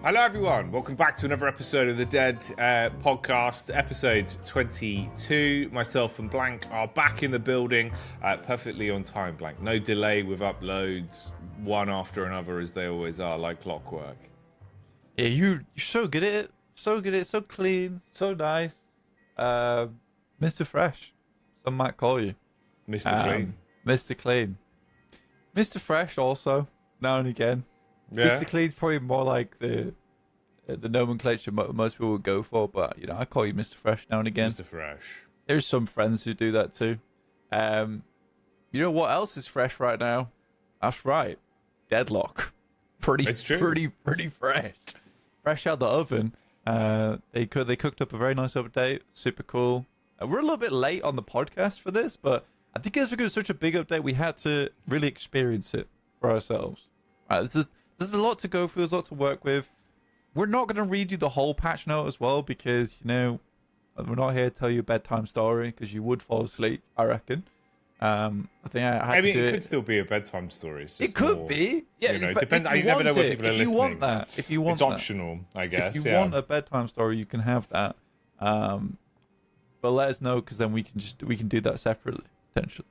Hello everyone, welcome back to another episode of the Dead podcast, episode 22. Myself and Blank are back in the building, perfectly on time, Blank. No delay with uploads, one after another as they always are, like clockwork. Yeah, you're so good at it. So good at it, so clean, so nice. Mr. Fresh, some might call you. Mr. Clean. Mr. Clean. Mr. Fresh also, now and again. Yeah. Mr. Clean's probably more like the nomenclature most people would go for, but I call you Mr. Fresh now and again. Mr. Fresh. There's some friends who do that too. You know what else is fresh right now? That's right, Deadlock. Pretty fresh. Fresh out the oven. They cooked up a very nice update. Super cool. We're a little bit late on the podcast for this, but I think it's because it's such a big update, we had to really experience it for ourselves. There's a lot to go through, there's a lot to work with. We're not going to read you the whole patch note as well because, we're not here to tell you a bedtime story because you would fall asleep, I reckon. I think I had to do it could still be a bedtime story. It could be. Yeah, it depends. You never know when people are listening. If you want that. It's optional, I guess. If you want a bedtime story, you can have that. But let us know because then we can do that separately, potentially.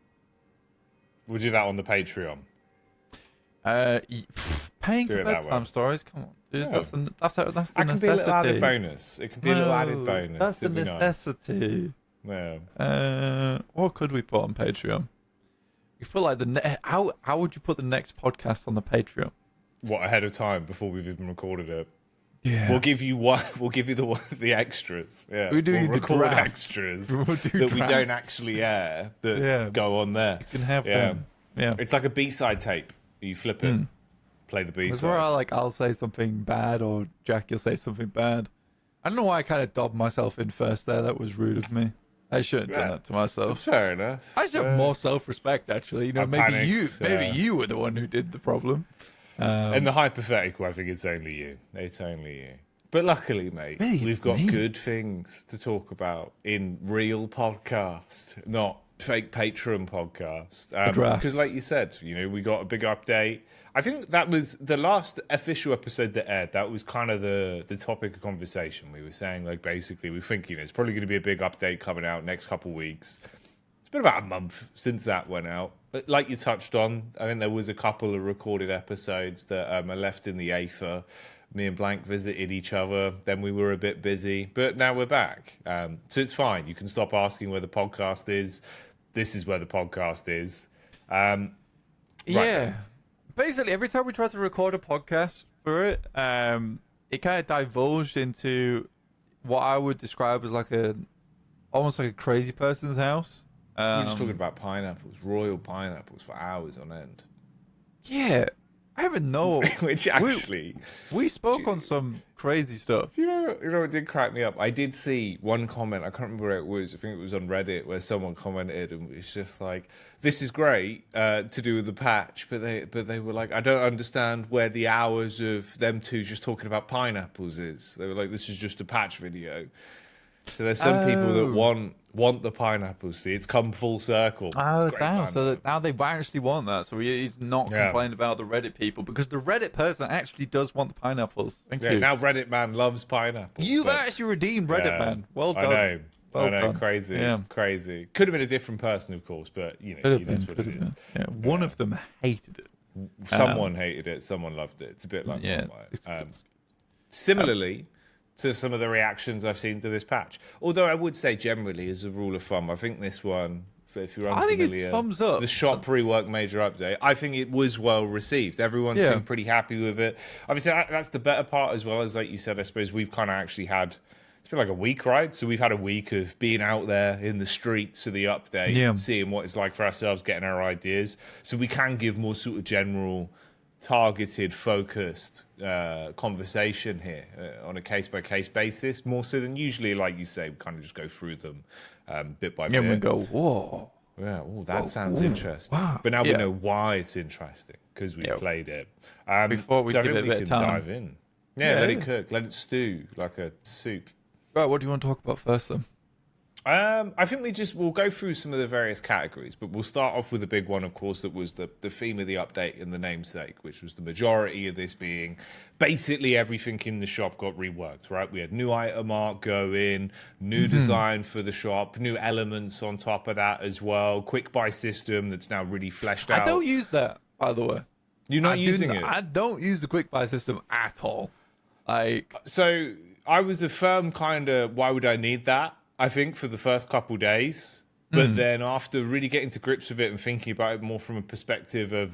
We'll do that on the Patreon. Paying for bedtime stories? Come on, dude. Yeah. That's the necessity. That can be a little added bonus. It can be a little added bonus. That's the necessity. Nice. Yeah. What could we put on Patreon? We put like how would you put the next podcast on the Patreon? What, ahead of time before we've even recorded it? Yeah. We'll give you the extras. Yeah. We'll record the draft. extras that we don't actually air that go on there. You can have them. Yeah. It's like a B-side tape. You flip it, play the B-side. That's where I'll say something bad or Jacky will say something bad. I don't know why I kind of dobbed myself in first there. That was rude of me. I shouldn't have done that to myself. It's fair enough. I should have more self-respect, actually. Maybe you were the one who did the problem. In the hypothetical, I think it's only you. It's only you. But luckily, mate, we've got good things to talk about in real podcast, not fake Patreon podcast. Because like you said, we got a big update. I think that was the last official episode that aired. That was kind of the topic of conversation. We were saying, like, basically, we're thinking it's probably going to be a big update coming out next couple of weeks. It's been about a month since that went out. But like you touched on, I think there was a couple of recorded episodes that are left in the aether. Me and Blank visited each other. Then we were a bit busy. But now we're back. So it's fine. You can stop asking where the podcast is. This is where the podcast is. Right. Yeah. Basically, every time we try to record a podcast for it, it kind of divulged into what I would describe as almost like a crazy person's house. We're just talking about pineapples, royal pineapples for hours on end. Yeah. I don't even know. Which actually... We spoke on some crazy stuff. You know what did crack me up? I did see one comment, I can't remember where it was, I think it was on Reddit, where someone commented and it was just like, this is great to do with the patch, but they were like, I don't understand where the hours of them two just talking about pineapples is. They were like, this is just a patch video. So there's some people that want the pineapples. See, it's come full circle. Oh, damn. So now they actually want that. So we not complain about the Reddit people because the Reddit person actually does want the pineapples. Thank you. Now Reddit man loves pineapples. You've actually redeemed Reddit man. Well done. I know. Crazy. Yeah. Crazy. Could have been a different person, of course, but that's what it is. Yeah. One of them hated it. Someone hated it. Someone loved it. It's a bit like similarly to some of the reactions I've seen to this patch. Although I would say generally, as a rule of thumb, I think this one, if you're unfamiliar, I think it's thumbs up. The shop rework major update, I think it was well received. Everyone seemed pretty happy with it. Obviously, that's the better part as well, as like you said, I suppose we've kind of actually had, it's been like a week, right? So we've had a week of being out there in the streets of the update, seeing what it's like for ourselves, getting our ideas. So we can give more sort of general, targeted, focused conversation here on a case-by-case basis, more so than usually, like you say, we kind of just go through them bit by bit. And we go, whoa. Yeah, that sounds interesting. Wow. But now we know why it's interesting, because we played it. Before we give it a bit of time. Dive in. Yeah, let it cook, let it stew like a soup. Right, what do you want to talk about first, then? I think we'll go through some of the various categories, but we'll start off with the big one, of course, that was the theme of the update and the namesake, which was the majority of this being basically everything in the shop got reworked, right? We had new item art go in, new design for the shop, new elements on top of that as well, quick buy system that's now really fleshed out. I don't use that, by the way. You're not using it? I don't use the quick buy system at all. So I was a firm kind of, why would I need that? I think for the first couple days, but then after really getting to grips with it and thinking about it more from a perspective of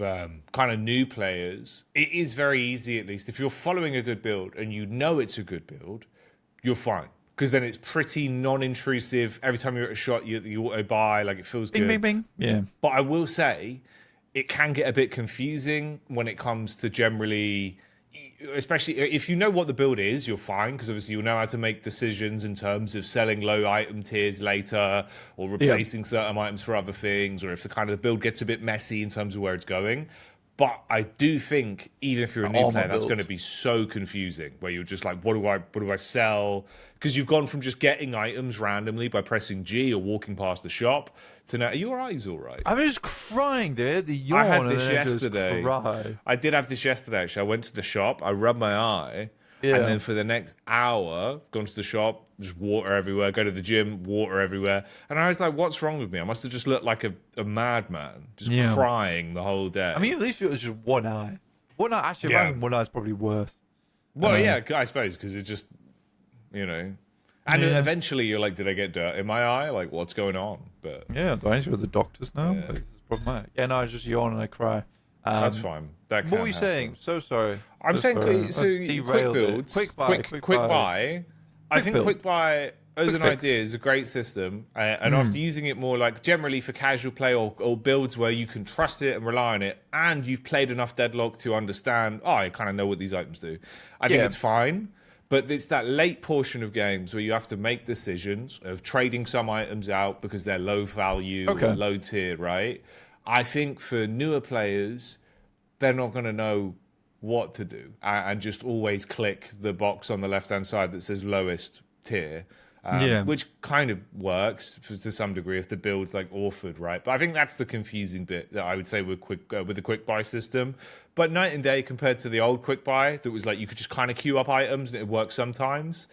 kind of new players, it is very easy, at least if you're following a good build and you know it's a good build, you're fine, because then it's pretty non-intrusive. Every time you're at a shot, you auto buy, like it feels good. Bing, bing, bing. Yeah. But I will say, it can get a bit confusing when it comes to generally, especially if you know what the build is, you're fine, because obviously you'll know how to make decisions in terms of selling low item tiers later or replacing certain items for other things, or if the kind of the build gets a bit messy in terms of where it's going. But I do think even if you're a new player, that's going to be so confusing, where you're just like, what do I sell? Because you've gone from just getting items randomly by pressing G or walking past the shop to now, are your eyes all right? I'm just crying, dude. The yawn. I had this yesterday. Cry. I did have this yesterday, actually. I went to the shop, I rubbed my eye, and then for the next hour, gone to the shop, just water everywhere, go to the gym, water everywhere. And I was like, what's wrong with me? I must have just looked like a madman, just crying the whole day. I mean, at least it was just one eye. One eye, actually, one eye is probably worse. Well, yeah, I suppose, because it just, And eventually you're like, did I get dirt in my eye? Like, what's going on? But yeah, do I need to go to the doctors now? This is problematic. Yeah, no, I just yawn and I cry. That's fine. What were you saying? So sorry. I'm saying, quick builds, quick buy. I think quick buy as an idea is a great system, and after using it more like generally for casual play or builds where you can trust it and rely on it, and you've played enough Deadlock to understand, I kind of know what these items do. I think it's fine. But it's that late portion of games where you have to make decisions of trading some items out because they're low value or low tier, right? I think for newer players, they're not going to know what to do and just always click the box on the left-hand side that says lowest tier, which kind of works to some degree if the build's like Orford, right? But I think that's the confusing bit that I would say with the quick buy system. But night and day compared to the old quick buy that was like you could just kind of queue up items and it worked sometimes.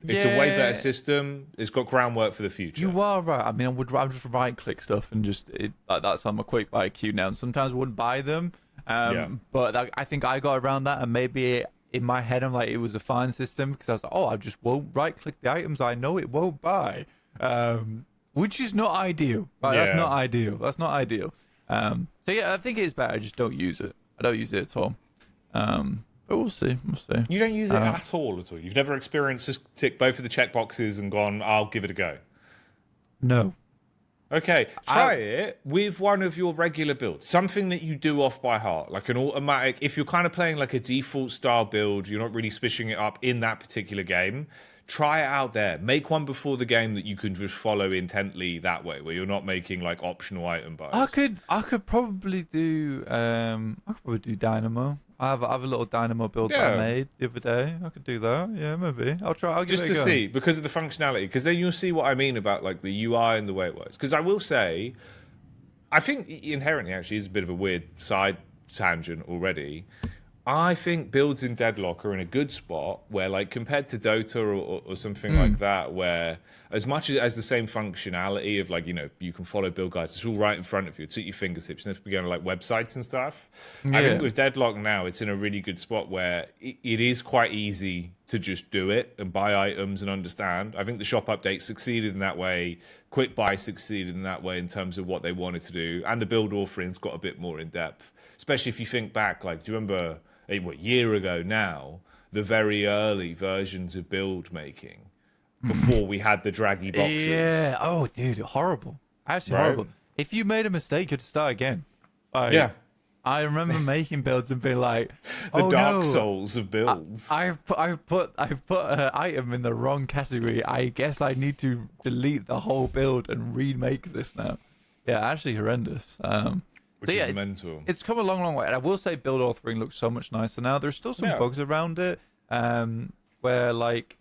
It's a way better system. It's got groundwork for the future. You are right. I mean, I just right-click stuff and just that's on my quick buy queue now. And sometimes I wouldn't buy them, but I think I got around that, and maybe in my head I'm like, it was a fine system because I was like, I just won't right-click the items I know it won't buy, which is not ideal. Right? That's not ideal. That's not ideal. So yeah, I think it is better. I just don't use it. I don't use it at all. But we'll see. You don't use it at all? You've never experienced just tick both of the checkboxes and gone, I'll give it a go? No. Okay, try it with one of your regular builds. Something that you do off by heart, like an automatic. If you're kind of playing like a default style build, you're not really switching it up in that particular game, try it out there. Make one before the game that you can just follow intently that way, where you're not making like optional item buys. I could probably do Dynamo. I have a little Dynamo build that I made the other day. I could do that. Yeah, maybe. I'll try. I'll give it a go. Just to see, because of the functionality, because then you'll see what I mean about like the UI and the way it works. Because I will say, I think inherently actually is a bit of a weird side tangent already. I think builds in Deadlock are in a good spot where, like, compared to Dota or something like that, where as much as the same functionality of, like, you can follow build guides, it's all right in front of you. It's at your fingertips. You don't have to be going to, like, websites and stuff. I think with Deadlock now, it's in a really good spot where it is quite easy to just do it and buy items and understand. I think the shop update succeeded in that way. Quick buy succeeded in that way in terms of what they wanted to do. And the build offerings got a bit more in depth. Especially if you think back, like, do you remember a year ago now, the very early versions of build making before we had the draggy boxes? Yeah. Oh, dude, horrible. Actually, horrible. If you made a mistake, you had to start again. I remember making builds and being like, the Dark Souls of builds. I've put an item in the wrong category. I guess I need to delete the whole build and remake this now. Yeah, actually horrendous. Which is mental. It's come a long, long way. And I will say build authoring looks so much nicer now. There's still some bugs around it where, like,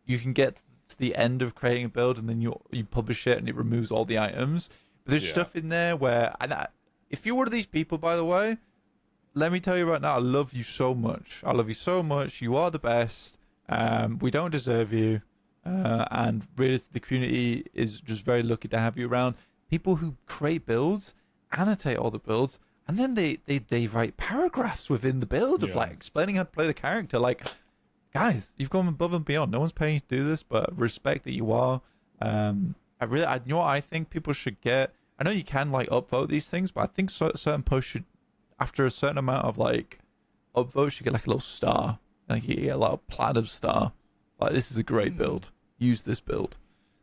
you can get to the end of creating a build, and then you publish it, and it removes all the items. But there's stuff in there where, if you're one of these people, by the way, let me tell you right now, I love you so much. I love you so much. You are the best. We don't deserve you. And really, the community is just very lucky to have you around. People who create builds, annotate all the builds, and then they write paragraphs within the build of like explaining how to play the character. Like, guys, you've gone above and beyond. No one's paying you to do this, but respect that you are. You know what I think people should get? I know you can like upvote these things, but I think certain posts should, after a certain amount of like upvotes, should get like a little star. Like you get like a platinum star. Like, this is a great build. Use this build.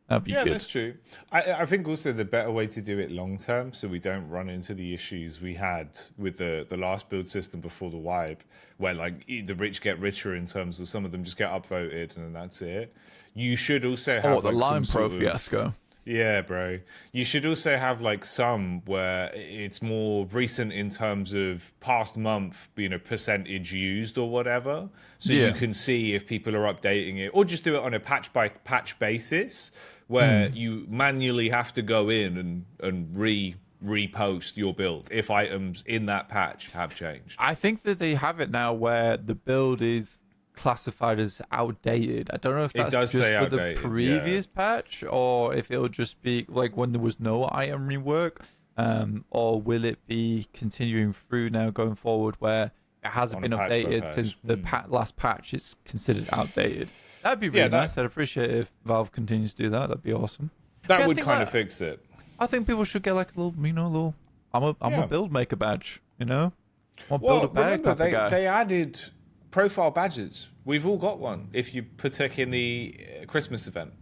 That'd be good. That's true. I think also the better way to do it long term, so we don't run into the issues we had with the last build system before the wipe, where like the rich get richer in terms of some of them just get upvoted and that's it. You should also have the Lime Pro fiasco. Yeah, bro. You should also have like some where it's more recent in terms of past month, percentage used or whatever. So you can see if people are updating it, or just do it on a patch by patch basis where you manually have to go in and repost your build if items in that patch have changed. I think that they have it now where the build is classified as outdated. I don't know if that's just for the previous patch, or if it'll just be like when there was no item rework, or will it be continuing through now going forward where it hasn't been updated since the last patch? It's considered outdated. That'd be really nice. I'd appreciate it if Valve continues to do that. That'd be awesome. That would kind of fix it. I think people should get like a little, I'm a build maker badge, I'll build a bag. Remember, they added profile badges. We've all got one if you partook in the Christmas event,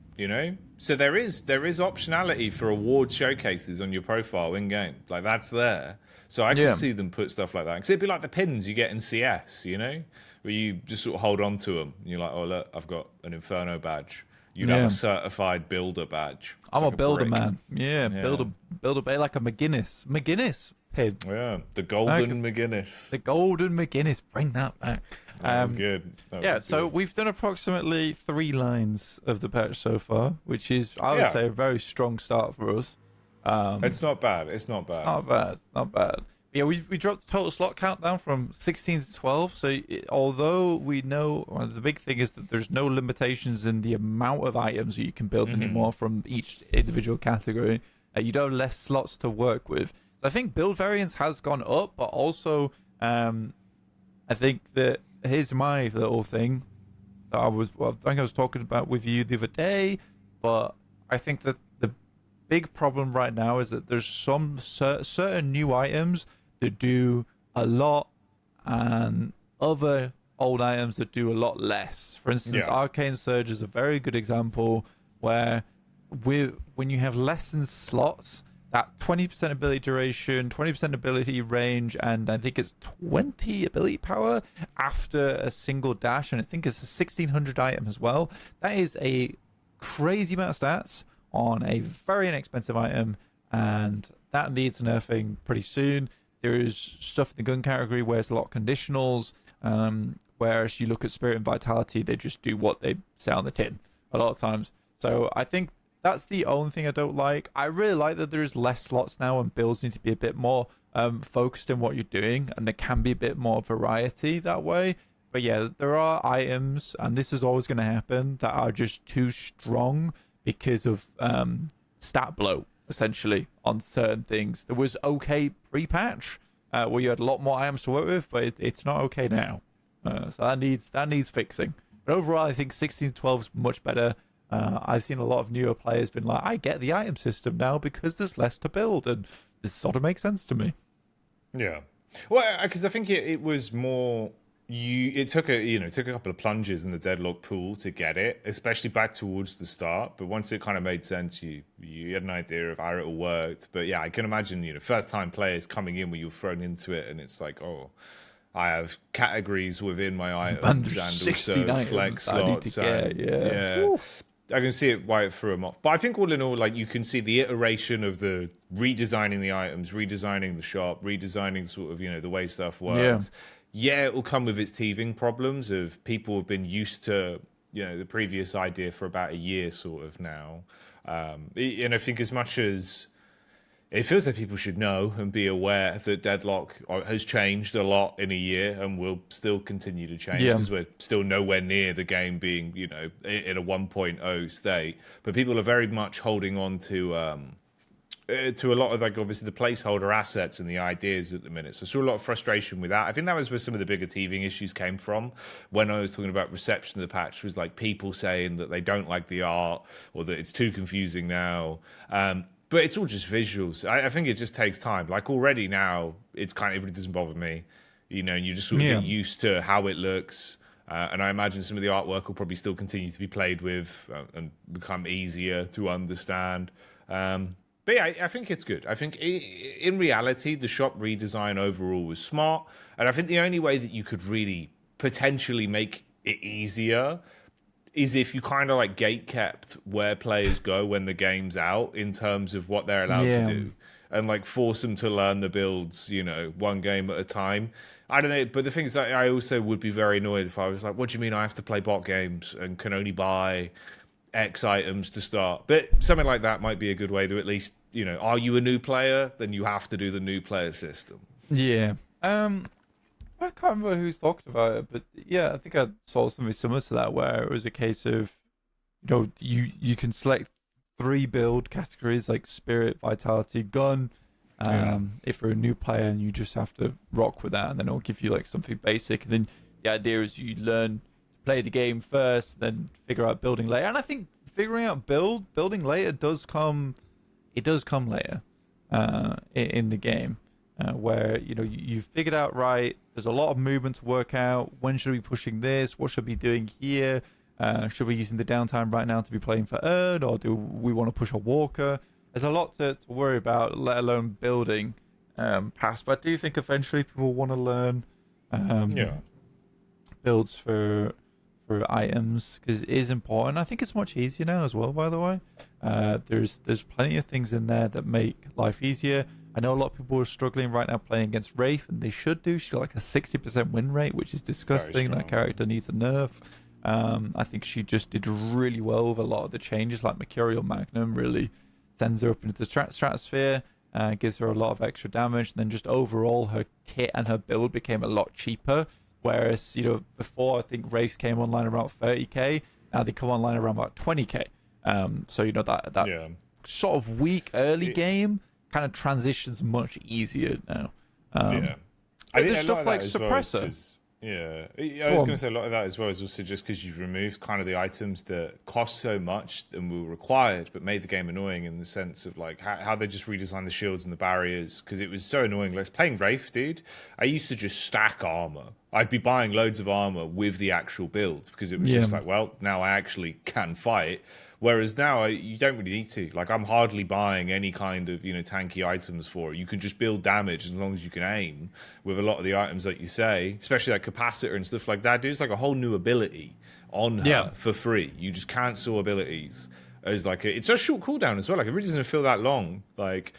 So there is optionality for award showcases on your profile in game. Like, that's there. So I can see them put stuff like that. Because it'd be like the pins you get in CS, where you just sort of hold on to them. And you're like, oh, look, I've got an Inferno badge. You'd have a certified builder badge. I'm like a builder, man. Yeah, builder, like a McGinnis pin. Yeah, the golden McGinnis. The golden McGinnis. Bring that back. That was good. So we've done approximately 3 lines of the patch so far, which is, I would say, a very strong start for us. It's not bad. It's not bad. Yeah, we dropped the total slot count down from 16 to 12. So although we know the big thing is that there's no limitations in the amount of items that you can build anymore from each individual category, you don't have less slots to work with. So I think build variance has gone up, but also I think that here's my little thing that I was talking about with you the other day, but I think that the big problem right now is that there's some certain new items that do a lot and other old items that do a lot less. For instance, Arcane Surge is a very good example where when you have lessened slots, that 20% ability duration, 20% ability range, and I think it's 20 ability power after a single dash, and I think it's a 1600 item as well. That is a crazy amount of stats on a very inexpensive item, and that needs nerfing pretty soon. There is stuff in the gun category where it's a lot of conditionals, whereas you look at Spirit and Vitality, they just do what they say on the tin a lot of times. So I think that's the only thing I don't like. I really like that there's less slots now and builds need to be a bit more focused in what you're doing, and there can be a bit more variety that way. But yeah, there are items, and this is always going to happen, that are just too strong because of stat bloat, essentially, on certain things. There was okay pre-patch where you had a lot more items to work with, but it's not okay now. So that needs fixing. But overall, I think 16-12 is much better. I've seen a lot of newer players been like, I get the item system now because there's less to build, and this sort of makes sense to me. Yeah. Well, because I think it was more... It took a couple of plunges in the Deadlock pool to get it, especially back towards the start. But once it kind of made sense, you had an idea of how it all worked. But yeah, I can imagine first time players coming in where you're thrown into it, and it's like, oh, I have categories within my items and also flex slots. Yeah. I can see it wipe through them off. But I think all in all, like, you can see the iteration of the redesigning the items, redesigning the shop, redesigning sort of the way stuff works. Yeah, it will come with its teething problems of people have been used to the previous idea for about a year, sort of now. And I think as much as it feels like people should know and be aware that Deadlock has changed a lot in a year and will still continue to change because we're still nowhere near the game being, in a 1.0 state. But people are very much holding on to a lot of, like, obviously the placeholder assets and the ideas at the minute. So I saw a lot of frustration with that. I think that was where some of the bigger teething issues came from when I was talking about reception of the patch, was like people saying that they don't like the art or that it's too confusing now. But it's all just visuals. I think it just takes time. Like already now, it's kind of, it doesn't bother me, and you just sort of get used to how it looks. And I imagine some of the artwork will probably still continue to be played with and become easier to understand. But yeah, I think it's good. I think in reality, the shop redesign overall was smart. And I think the only way that you could really potentially make it easier is if you kind of like gate kept where players go when the game's out in terms of what they're allowed to do, and like force them to learn the builds, one game at a time. I don't know, but the thing is, I also would be very annoyed if I was like, what do you mean I have to play bot games and can only buy X items to start? But something like that might be a good way to at least, are you a new player? Then you have to do the new player system. Yeah. I can't remember who's talked about it, but yeah, I think I saw something similar to that where it was a case of, you can select 3 build categories like spirit, vitality, gun. If you're a new player, and you just have to rock with that, and then it'll give you like something basic. And then the idea is you learn to play the game first, then figure out building later. And I think figuring out building later does come later in the game. Where you've figured out, right, there's a lot of movement to work out. When should we be pushing this? What should we be doing here? Should we be using the downtime right now to be playing for Erd, or do we want to push a walker? There's a lot to worry about, let alone building past. But I do think eventually people want to learn builds for items, because it is important. I think it's much easier now as well, by the way. There's plenty of things in there that make life easier. I know a lot of people are struggling right now playing against Wraith, and they should do. She's got like a 60% win rate, which is disgusting. That character needs a nerf. I think she just did really well with a lot of the changes, like Mercurial Magnum really sends her up into the stratosphere, gives her a lot of extra damage. And then just overall, her kit and her build became a lot cheaper. Whereas, before, I think Wraiths came online around 30k. Now they come online around about 20k. So, that sort of weak early game kind of transitions much easier now. There's stuff like Suppressor. I was going to say a lot of that as well is also just because you've removed kind of the items that cost so much and were required, but made the game annoying in the sense of like how they just redesigned the shields and the barriers, because it was so annoying. Like playing Wraith, dude, I used to just stack armor. I'd be buying loads of armor with the actual build because it was just like, well, now I actually can fight. Whereas now you don't really need to. Like I'm hardly buying any kind of tanky items for it. You can just build damage as long as you can aim with a lot of the items that you say, especially like capacitor and stuff like that. There's like a whole new ability on her for free. You just cancel abilities as like it's a short cooldown as well. Like it really doesn't feel that long. Like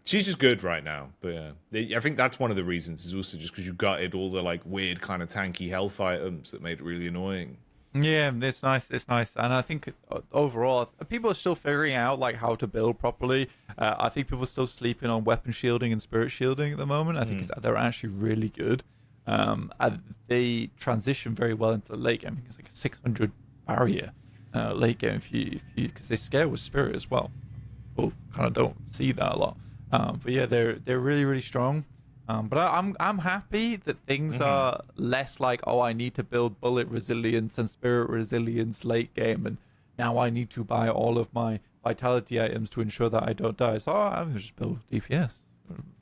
she's just good right now. But I think that's one of the reasons is also just because you gutted all the like weird kind of tanky health items that made it really annoying. Yeah, it's nice. And I think overall, people are still figuring out like how to build properly. I think people are still sleeping on weapon shielding and spirit shielding at the moment. I think they're actually really good. And they transition very well into the late game. I think it's like a 600 barrier late game because they scale with spirit as well. People kind of don't see that a lot. But yeah, they're really, really strong. But I'm happy that things are less like, oh, I need to build bullet resilience and spirit resilience late game, and now I need to buy all of my vitality items to ensure that I don't die. So I'm going to just build DPS,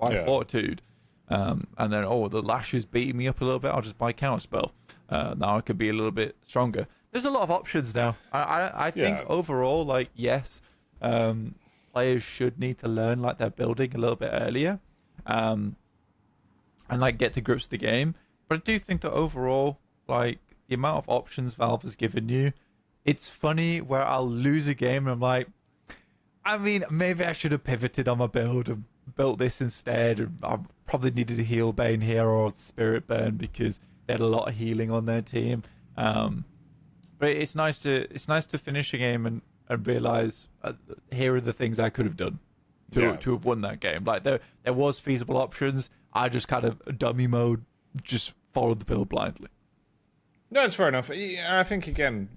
buy fortitude, and then, the lash is beating me up a little bit, I'll just buy counterspell. Now I could be a little bit stronger. There's a lot of options now. I think overall, like, yes, players should need to learn like their building a little bit earlier. And like get to grips with the game. But I do think that overall, like the amount of options Valve has given you, it's funny where I'll lose a game and I'm like, I mean, maybe I should have pivoted on my build and built this instead. I probably needed a heal Bane here or Spirit Burn because they had a lot of healing on their team. But it's nice to finish a game and realize here are the things I could have done to have won that game. Like there was feasible options. I just kind of dummy mode, just followed the pill blindly. No, it's fair enough. I think again,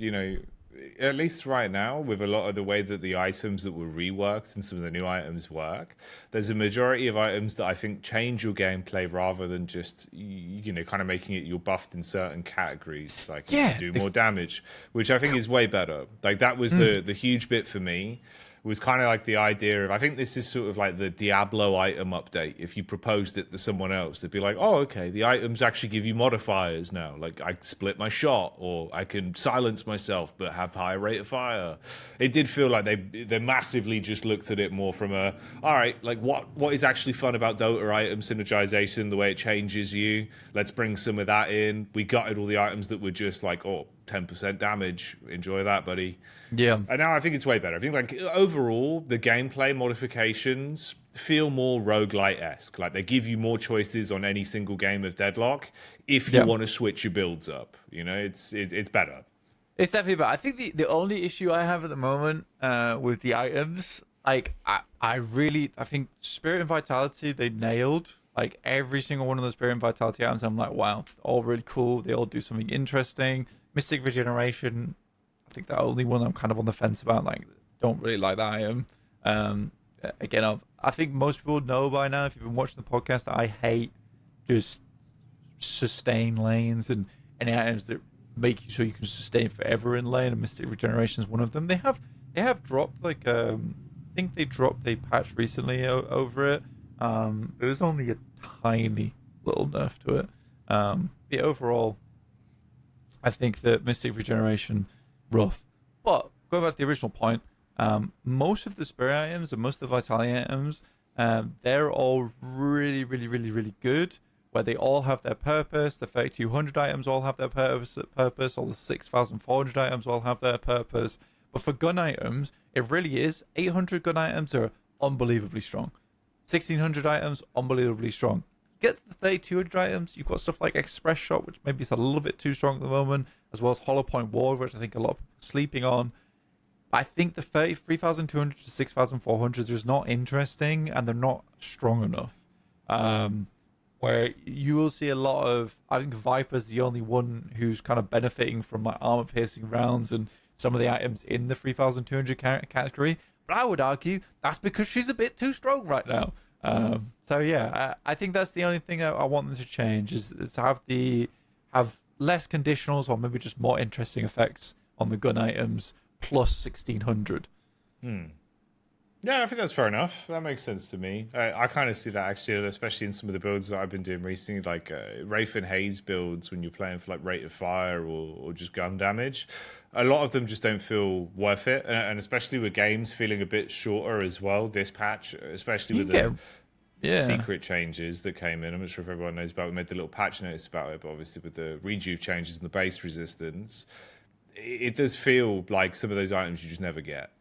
at least right now, with a lot of the way that the items that were reworked and some of the new items work, there's a majority of items that I think change your gameplay rather than just, kind of making it you're buffed in certain categories, like you do more damage, which I think is way better. Like that was the huge bit for me. Was kind of like the idea of, I think this is sort of like the Diablo item update. If you proposed it to someone else, they'd be like, oh, okay, the items actually give you modifiers now. Like I split my shot, or I can silence myself but have higher rate of fire. It did feel like they massively just looked at it more from all right, like what is actually fun about Dota item synergization, the way it changes you. Let's bring some of that in. We gutted all the items that were just like, 10% damage. Enjoy that, buddy. Yeah. And now I think it's way better. I think like overall, the gameplay modifications feel more roguelite-esque. Like they give you more choices on any single game of Deadlock if you want to switch your builds up. It's better. It's definitely better. I think the only issue I have at the moment with the items, like I think Spirit and Vitality they nailed. Like every single one of those Spirit and Vitality items, I'm like, wow, all really cool. They all do something interesting. Mystic Regeneration, I think the only one I'm kind of on the fence about. Like, don't really like that item. Again, I think most people know by now, if you've been watching the podcast, that I hate just sustain lanes and any items that make you so you can sustain forever in lane. And Mystic Regeneration is one of them. They have dropped I think they dropped a patch recently over it. It was only a tiny little nerf to it. But overall, I think that Mystic Regeneration, rough. But going back to the original point, most of the Spirit items and most of the Vitality items, they're all really, really, really, really good, where they all have their purpose. The 3200 items all have their purpose. All the 6400 items all have their purpose. But for gun items, it really is. 800 gun items are unbelievably strong. 1600 items, unbelievably strong. Get to the 3200 items, you've got stuff like Express Shot, which maybe is a little bit too strong at the moment, as well as Hollow Point Ward, which I think a lot of people are sleeping on. I think the 3200 to 6400 are just not interesting, and they're not strong enough. Where you will see a lot of, I think Viper's the only one who's kind of benefiting from like armor-piercing rounds and some of the items in the 3200 category. But I would argue that's because she's a bit too strong right now. So yeah, I think that's the only thing I want them to change is to have less conditionals or maybe just more interesting effects on the gun items plus 1600. Yeah, I think that's fair enough. That makes sense to me. I kind of see that actually, especially in some of the builds that I've been doing recently, like Wraith and Haze builds when you're playing for like rate of fire or just gun damage. A lot of them just don't feel worth it, and especially with games feeling a bit shorter as well. This patch, especially with the secret changes that came in. I'm not sure if everyone knows about it. We made the little patch notice about it, but obviously with the rejuve changes and the base resistance, it does feel like some of those items you just never get,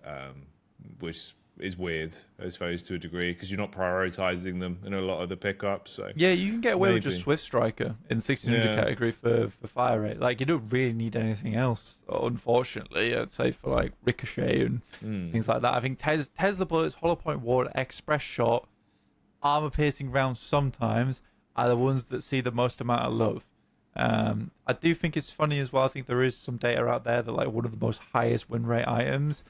which is weird, I suppose, to a degree, because you're not prioritizing them in a lot of the pickups. So yeah, you can get away with just Swift Striker in 1600 category for fire rate. Like, you don't really need anything else, unfortunately. I'd say for like Ricochet and things like that. I think Tesla Bullets, Hollow Point Ward, Express Shot, armor piercing rounds sometimes are the ones that see the most amount of love. I do think it's funny as well. I think there is some data out there that like one of the most highest win rate items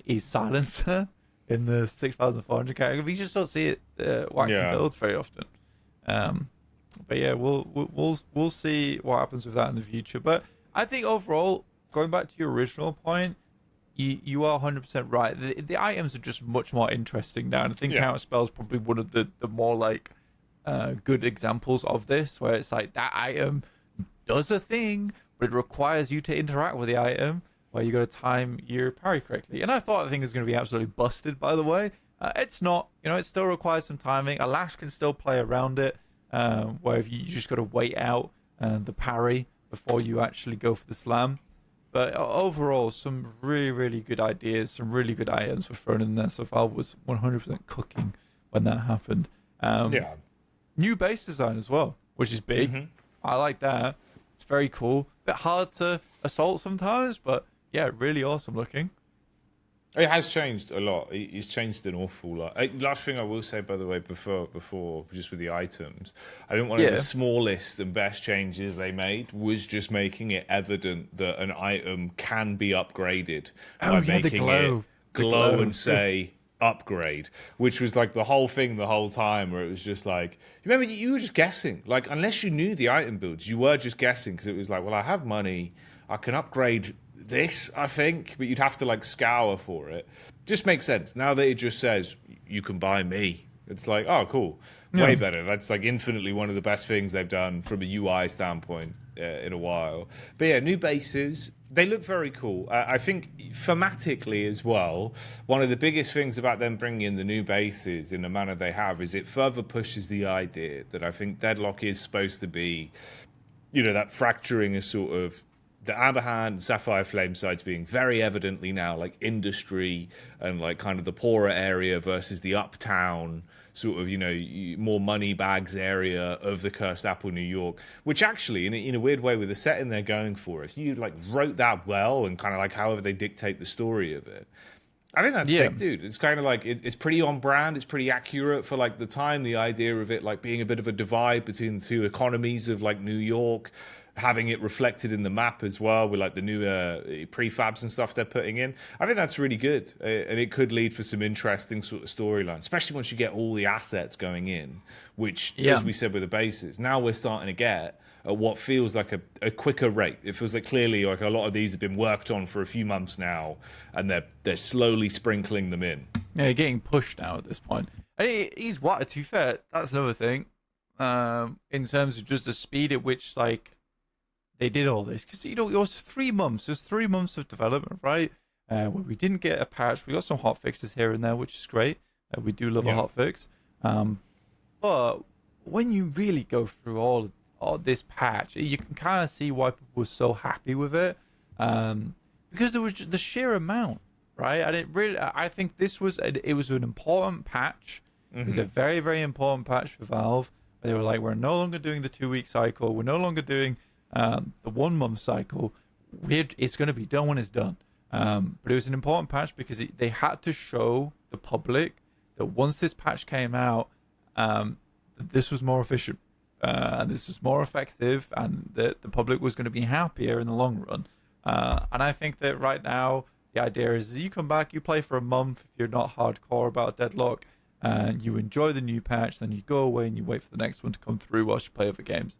is Silencer in the 6400 category. We just don't see it whacking builds very often. But yeah, we'll see what happens with that in the future. But I think overall, going back to your original point, you are 100% right. The items are just much more interesting now. And I think Counterspell is probably one of the more like good examples of this, where it's like that item does a thing, but it requires you to interact with the item, where you got to time your parry correctly. And I thought the thing was going to be absolutely busted, by the way. It's not. It still requires some timing. A lash can still play around it, where if you just got to wait out the parry before you actually go for the slam. But overall, some really, really good ideas, some really good items were thrown in there. So Valve was 100% cooking when that happened. New base design as well, which is big. I like that. It's very cool. Bit hard to assault sometimes, but yeah, really awesome looking. It has changed a lot. It's changed an awful lot. Last thing I will say, by the way, before just with the items, I think one of the smallest and best changes they made was just making it evident that an item can be upgraded by making it glow and say upgrade, which was like the whole thing the whole time, where it was just like, remember, you were just guessing. Like, unless you knew the item builds, you were just guessing, because it was like, well, I have money, I can upgrade this, I think, but you'd have to like scour for it. Just makes sense. Now that it just says you can buy me, it's like, oh, cool, way better. That's like infinitely one of the best things they've done from a UI standpoint in a while. But yeah, new bases, they look very cool. I think thematically as well, one of the biggest things about them bringing in the new bases in the manner they have is it further pushes the idea that I think Deadlock is supposed to be, you know, that fracturing is sort of the Amberhand, Sapphire Flame sides being very evidently now like industry and like kind of the poorer area versus the uptown sort of, you know, more money bags area of the Cursed Apple, New York, which actually in a weird way with the setting they're going for, if you like wrote that well and kind of like however they dictate the story of it, I think that's sick, dude. It's kind of like, it's pretty on brand. It's pretty accurate for like the time, the idea of it like being a bit of a divide between the two economies of like New York, having it reflected in the map as well with like the new prefabs and stuff they're putting in. I think that's really good. And it could lead for some interesting sort of storyline, especially once you get all the assets going in, which, as we said with the bases, now we're starting to get at what feels like a quicker rate. It feels like clearly like a lot of these have been worked on for a few months now, and they're slowly sprinkling them in. Yeah, getting pushed now at this point. And he's what, to be fair, that's another thing. In terms of just the speed at which like they did all this, because you know it was 3 months. It was 3 months of development, right? Where we didn't get a patch. We got some hot fixes here and there, which is great. We do love a hot fix. But when you really go through all this patch, you can kind of see why people were so happy with it, because there was just the sheer amount, right? And it really, I think this was an important patch. It was a very, very important patch for Valve. They were like, we're no longer doing the 2-week cycle. We're no longer doing the 1 month cycle. It's going to be done when it's done. But it was an important patch because they had to show the public that once this patch came out, this was more efficient, and this was more effective, and that the public was going to be happier in the long run. And I think that right now, the idea is you come back, you play for a month if you're not hardcore about Deadlock, and you enjoy the new patch, then you go away and you wait for the next one to come through whilst you play other games,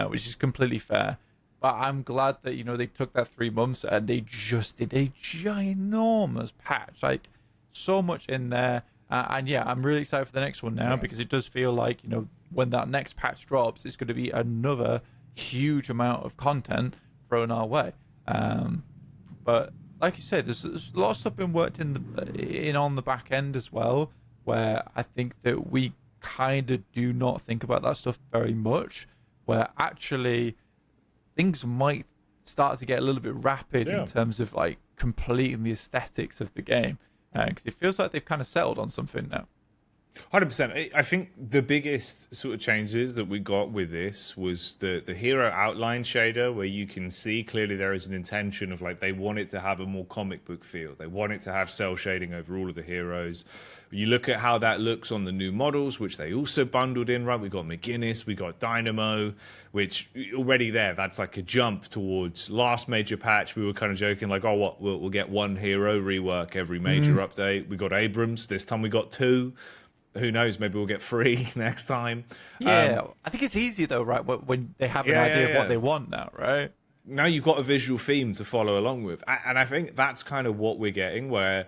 which is completely fair. But I'm glad that, you know, they took that 3 months and they just did a ginormous patch, like so much in there. And yeah, I'm really excited for the next one now because it does feel like, you know, when that next patch drops, it's going to be another huge amount of content thrown our way. But like you said, there's a lot of stuff been worked in on the back end as well, where I think that we kind of do not think about that stuff very much, where actually things might start to get a little bit rapid in terms of like completing the aesthetics of the game, because it feels like they've kind of settled on something now. 100%. I think the biggest sort of changes that we got with this was the hero outline shader, where you can see clearly there is an intention of like they want it to have a more comic book feel. They want it to have cell shading over all of the heroes. You look at how that looks on the new models, which they also bundled in, right? We got McGinnis, we got Dynamo, which already there, that's like a jump towards last major patch. We were kind of joking like, oh, what, we'll get one hero rework every major update. We got Abrams. This time we got 2. Who knows? Maybe we'll get 3 next time. Yeah, I think it's easier though, right? When they have an idea of what they want now, right? Now you've got a visual theme to follow along with, and I think that's kind of what we're getting. Where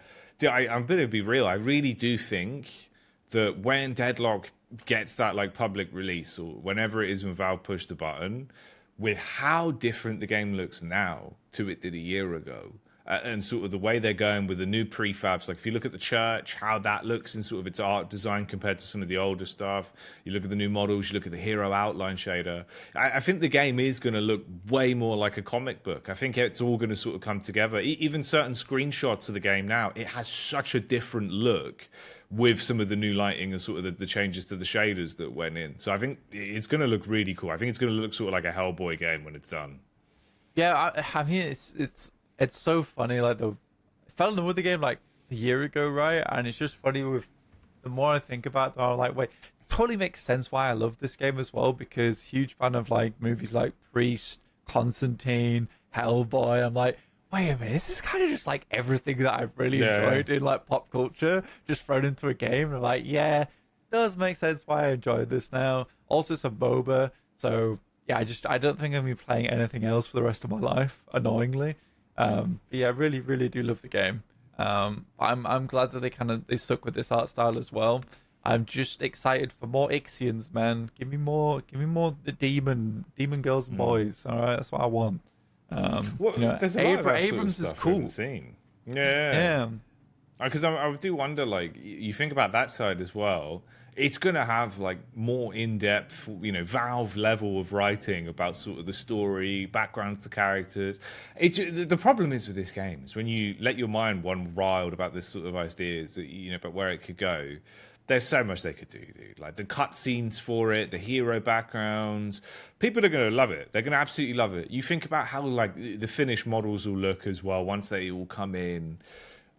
I'm going to be real. I really do think that when Deadlock gets that like public release, or whenever it is when Valve push the button, with how different the game looks now to it did a year ago, and sort of the way they're going with the new prefabs. Like if you look at the church, how that looks in sort of its art design compared to some of the older stuff. You look at the new models, you look at the hero outline shader. I think the game is going to look way more like a comic book. I think it's all going to sort of come together. Even certain screenshots of the game now, it has such a different look with some of the new lighting and sort of the changes to the shaders that went in. So I think it's going to look really cool. I think it's going to look sort of like a Hellboy game when it's done. Yeah, I mean, it's so funny. Like I fell in love with the game like a year ago, right? And it's just funny with the more I think about it, I'm like, wait, it totally makes sense why I love this game as well, because huge fan of like movies like Priest, Constantine, Hellboy. I'm like, wait a minute, this is kind of just like everything that I've really enjoyed in like pop culture, just thrown into a game. And I'm like, yeah, it does make sense why I enjoy this now. Also, it's a MOBA, so yeah, I don't think I'm gonna be playing anything else for the rest of my life, annoyingly. But yeah, I really, really do love the game. I'm glad that they stuck with this art style as well. I'm just excited for more Ixians, man. Give me more the demon girls and boys. All right, that's what I want. There's a lot of Abrams sort of is cool. Yeah. Because I do wonder, like, you think about that side as well. It's going to have like more in-depth, Valve level of writing about sort of the story, background to characters. The problem is with this game is when you let your mind run wild about this sort of ideas, about where it could go. There's so much they could do, dude. Like the cutscenes for it, the hero backgrounds. People are going to love it. They're going to absolutely love it. You think about how like the finished models will look as well once they all come in.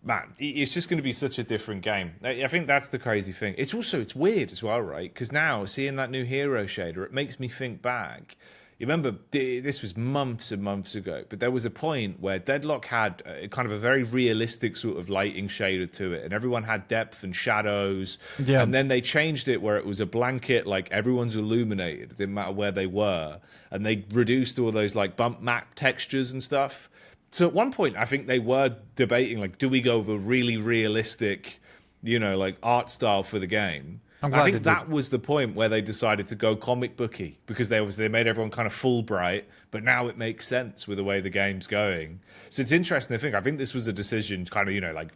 Man, it's just going to be such a different game. I think that's the crazy thing. It's weird as well, right? Because now, seeing that new hero shader, it makes me think back. You remember, this was months and months ago, but there was a point where Deadlock had kind of a very realistic sort of lighting shader to it, and everyone had depth and shadows. Yeah. And then they changed it where it was a blanket, like everyone's illuminated, it didn't matter where they were. And they reduced all those like bump map textures and stuff. So at one point, I think they were debating, like, do we go with a really realistic, like art style for the game? I think that was the point where they decided to go comic booky, because they made everyone kind of Fulbright, but now it makes sense with the way the game's going. So it's interesting to think. I think this was a decision kind of, like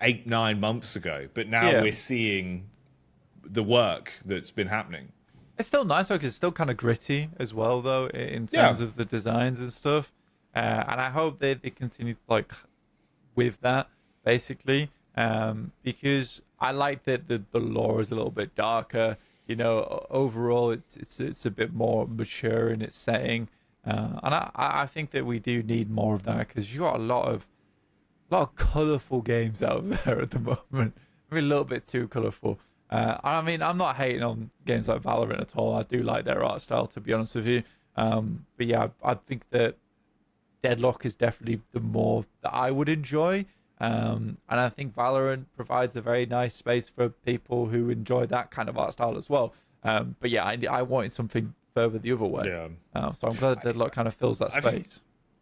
8-9 months ago, but now we're seeing the work that's been happening. It's still nice though, because it's still kind of gritty as well, though, in terms of the designs and stuff. And I hope they continue to like with that, basically, because I like that the lore is a little bit darker. Overall, it's a bit more mature in its setting, and I think that we do need more of that, because you got a lot of colourful games out there at the moment. Maybe a little bit too colourful. I mean, I'm not hating on games like Valorant at all. I do like their art style, to be honest with you. But yeah, I think that Deadlock is definitely the more that I would enjoy. And I think Valorant provides a very nice space for people who enjoy that kind of art style as well. But yeah, I wanted something further the other way. Yeah. So I'm glad Deadlock kind of fills that space.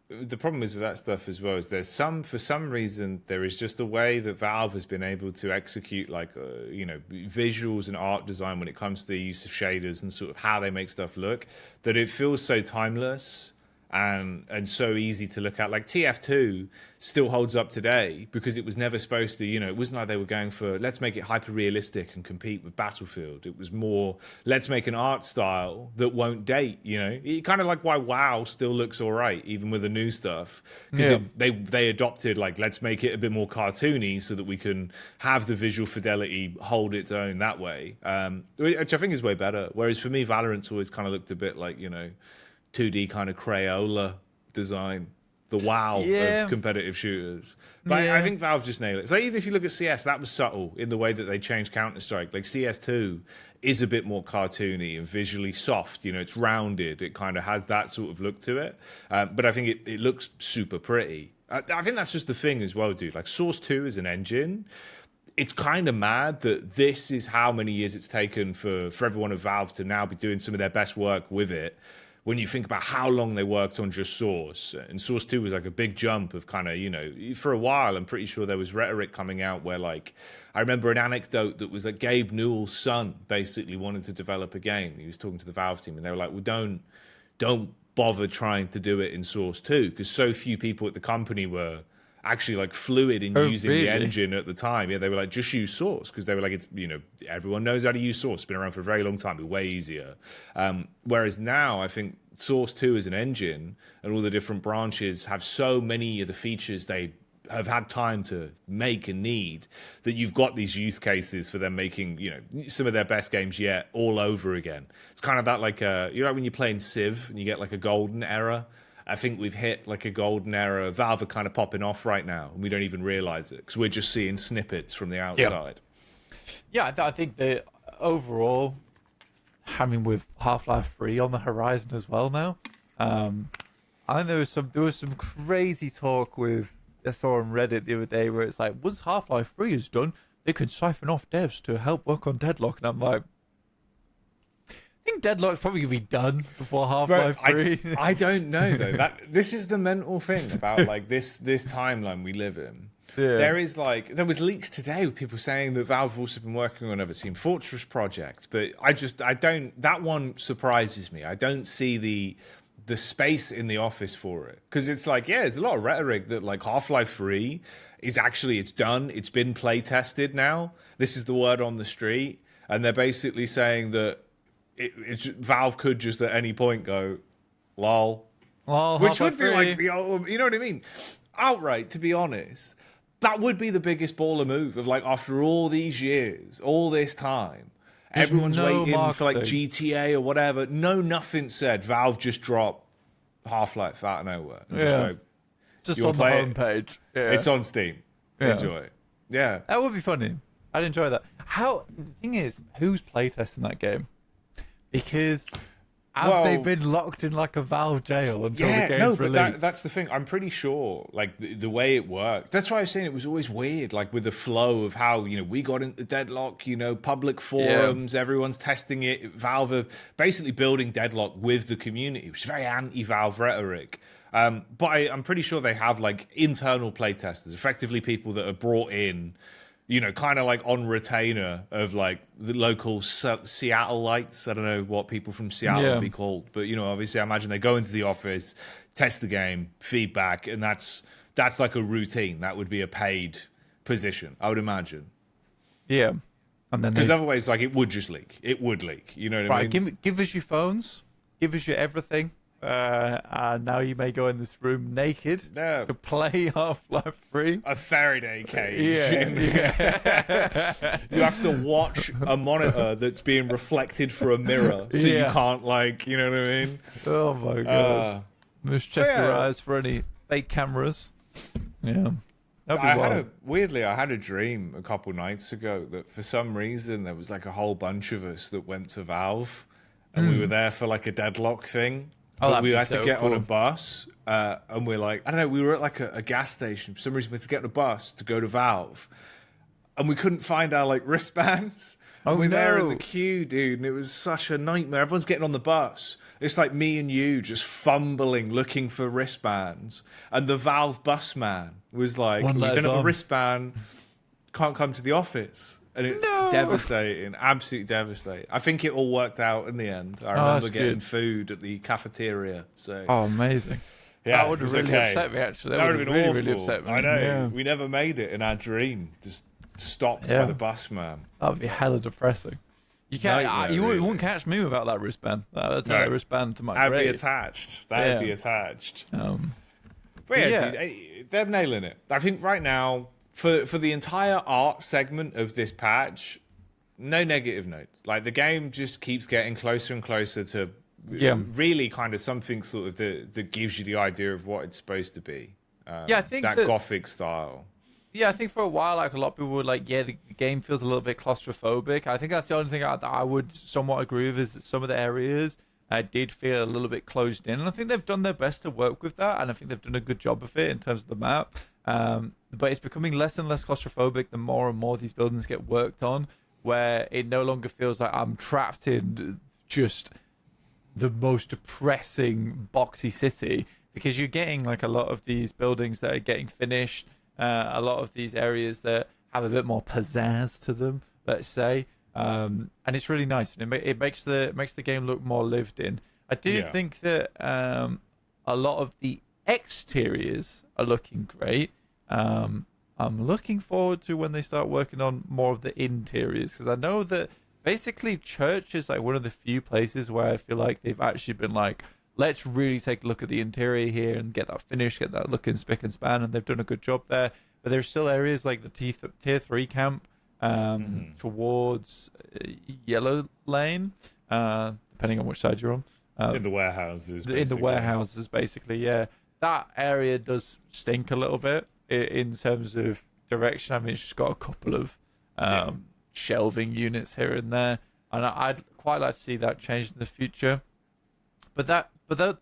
The problem is with that stuff as well is for some reason, there is just a way that Valve has been able to execute like, visuals and art design when it comes to the use of shaders and sort of how they make stuff look, that it feels so timeless and so easy to look at. Like TF2 still holds up today because it was never supposed to, it wasn't like they were going for, let's make it hyper realistic and compete with Battlefield. It was more, let's make an art style that won't date, It kind of like why WoW still looks all right, even with the new stuff. Because they adopted, like, let's make it a bit more cartoony so that we can have the visual fidelity hold its own that way. Which I think is way better. Whereas for me, Valorant's always kind of looked a bit like, 2D kind of Crayola design, the WoW of competitive shooters. But I think Valve just nailed it. So even if you look at CS, that was subtle in the way that they changed Counter-Strike. Like CS2 is a bit more cartoony and visually soft. It's rounded. It kind of has that sort of look to it. But I think it looks super pretty. I think that's just the thing as well, dude. Like Source 2 is an engine. It's kind of mad that this is how many years it's taken for everyone at Valve to now be doing some of their best work with it. When you think about how long they worked on just Source, and Source 2 was like a big jump of kind of, for a while, I'm pretty sure there was rhetoric coming out where, like, I remember an anecdote that was that Gabe Newell's son basically wanted to develop a game. He was talking to the Valve team and they were like, well, don't bother trying to do it in Source 2 because so few people at the company were actually like fluid in using really? the engine at the time. Yeah, they were like, just use Source, because they were like, it's, you know, everyone knows how to use Source. It's been around for a very long time. It's way easier. Whereas now, I think Source 2 as an engine and all the different branches have so many of the features they have had time to make and need, that you've got these use cases for them making, you know, some of their best games yet all over again. It's kind of that like, you know, when you're playing Civ and you get like a golden era. I think we've hit like a golden era. Valve are kind of popping off right now, and we don't even realize it because we're just seeing snippets from the outside. Yeah, I think that overall, I mean, with Half-Life 3 on the horizon as well now, I think there was some crazy talk with, I saw on Reddit the other day, where it's like, once Half-Life 3 is done, they can siphon off devs to help work on Deadlock, and I'm like, I think Deadlock's probably gonna be done before Half-Life 3. I don't know though. This is the mental thing about like this timeline we live in. Yeah. There was leaks today with people saying that Valve have also been working on another Team Fortress project, but I don't. That one surprises me. I don't see the space in the office for it, because it's like, yeah, there's a lot of rhetoric that like Half-Life 3 is actually, it's done, it's been play tested now. This is the word on the street, and they're basically saying that. Valve could just at any point go, lol. Which would be like, you know what I mean? Outright, to be honest, that would be the biggest baller move of like, after all these years, all this time, everyone's waiting for like GTA or whatever. Nothing said. Valve just dropped Half-Life out of nowhere. And just on the homepage. Yeah. It's on Steam. Yeah. Enjoy it. Yeah. That would be funny. I'd enjoy that. The thing is, who's playtesting that game? Because have they been locked in like a Valve jail until the game's released? But that's the thing. I'm pretty sure, like the way it worked. That's why I was saying it was always weird, like with the flow of how, you know, we got into Deadlock. You know, public forums, everyone's testing it. Valve are basically building Deadlock with the community, which is very anti-Valve rhetoric. But I'm pretty sure they have like internal playtesters, effectively people that are brought in. You know, kind of like on retainer of like the local Seattleites. I don't know what people from Seattle would be called, but you know, obviously, I imagine they go into the office, test the game, feedback, and that's like a routine. That would be a paid position, I would imagine. Yeah, and then because otherwise, like it would just leak. It would leak. You know what I mean? Give us your phones. Give us your everything. And now you may go in this room naked to play Half-Life 3. A Faraday cage. You have to watch a monitor that's being reflected through a mirror, so you can't, like, you know what I mean? Oh my god! Just check your eyes for any fake cameras. Yeah. Weirdly, I had a dream a couple nights ago that for some reason there was like a whole bunch of us that went to Valve, and we were there for like a Deadlock thing. But we had to get on a bus, and we're like, I don't know, we were at like a gas station. For some reason, we had to get on a bus to go to Valve, and we couldn't find our like wristbands. We're there in the queue, dude, and it was such a nightmare. Everyone's getting on the bus. It's like me and you just fumbling, looking for wristbands. And the Valve bus man was like, you don't have a wristband, can't come to the office. And it's devastating, absolutely devastating. I think it all worked out in the end. I remember getting food at the cafeteria. So amazing. Yeah, that would have really upset me, actually. That would have been really upset me. I know. Yeah. We never made it in our dream. Just stopped by the bus man. That would be hella depressing. You can't. You wouldn't catch me without that wristband. That wristband to my grave. That'd be attached. That'd be attached. But dude, they're nailing it. I think right now, for the entire art segment of this patch, no negative notes. Like, the game just keeps getting closer and closer to really kind of something sort of that gives you the idea of what it's supposed to be. I think that Gothic style. Yeah, I think for a while, like, a lot of people were like, the game feels a little bit claustrophobic. I think that's the only thing I would somewhat agree with, is that some of the areas did feel a little bit closed in. And I think they've done their best to work with that, and I think they've done a good job of it in terms of the map. But it's becoming less and less claustrophobic the more and more these buildings get worked on, where it no longer feels like I'm trapped in just the most depressing, boxy city, because you're getting like a lot of these buildings that are getting finished, a lot of these areas that have a bit more pizzazz to them, let's say, and it's really nice, and it makes the game look more lived in. I do think that a lot of the exteriors are looking great. I'm looking forward to when they start working on more of the interiors, because I know that basically church is like one of the few places where I feel like they've actually been like, let's really take a look at the interior here and get that finished, get that looking spick and span, and they've done a good job there. But there's still areas like the tier 3 camp towards Yellow Lane, depending on which side you're on. In the warehouses. Basically. In the warehouses, basically, yeah. That area does stink a little bit in terms of direction. I mean, it's just got a couple of shelving units here and there, and I'd quite like to see that changed in the future. But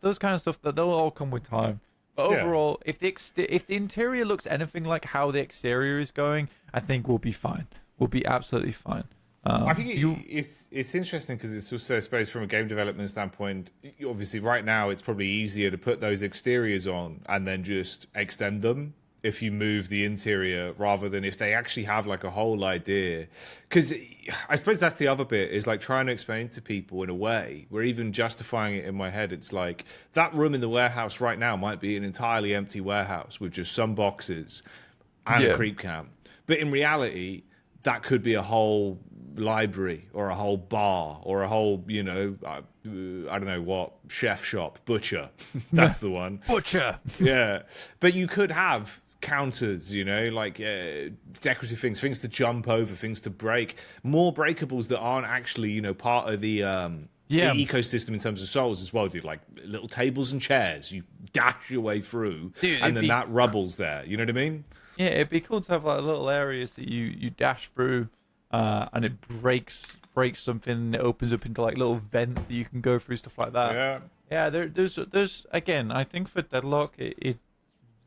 those kind of stuff, that they'll all come with time. But overall, if the interior looks anything like how the exterior is going, I think we'll be fine. We'll be absolutely fine. I think it's interesting because it's also, I suppose, from a game development standpoint, obviously right now it's probably easier to put those exteriors on and then just extend them if you move the interior rather than if they actually have like a whole idea. Because I suppose that's the other bit, is like trying to explain to people in a way where even justifying it in my head, it's like that room in the warehouse right now might be an entirely empty warehouse with just some boxes and a creep cam. But in reality, that could be a whole library or a whole bar or a whole, I don't know what, chef shop, butcher. That's the one. Butcher. Yeah. But you could have counters, like decorative things to jump over, things to break, more breakables that aren't actually, part of the ecosystem in terms of souls as well, dude. Like little tables and chairs, you dash your way through, and then that rubble's there. You know what I mean? Yeah, it'd be cool to have like little areas that you dash through, and it breaks something, and it opens up into like little vents that you can go through, stuff like that. Yeah. There's again, I think for Deadlock, it's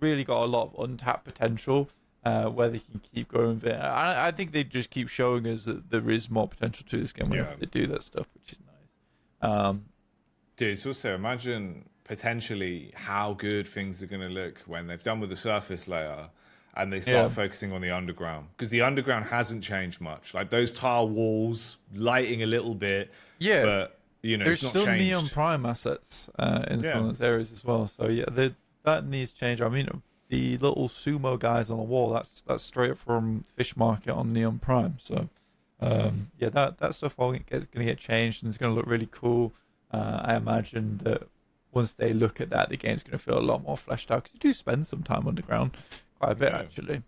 really got a lot of untapped potential, where they can keep going with it. I think they just keep showing us that there is more potential to this game whenever they do that stuff, which is nice. Dude, it's also, imagine potentially how good things are going to look when they've done with the surface layer and they start focusing on the underground, because the underground hasn't changed much. Like those tile walls, lighting a little bit, but there's it's not still changed. neon prime assets in some of those areas as well. So that needs change. I mean, the little sumo guys on the wall, that's straight up from Fish Market on Neon Prime. So that stuff all is going to get changed, and it's going to look really cool. I imagine that once they look at that, the game's going to feel a lot more fleshed out, because you do spend some time underground. Quite a bit, actually.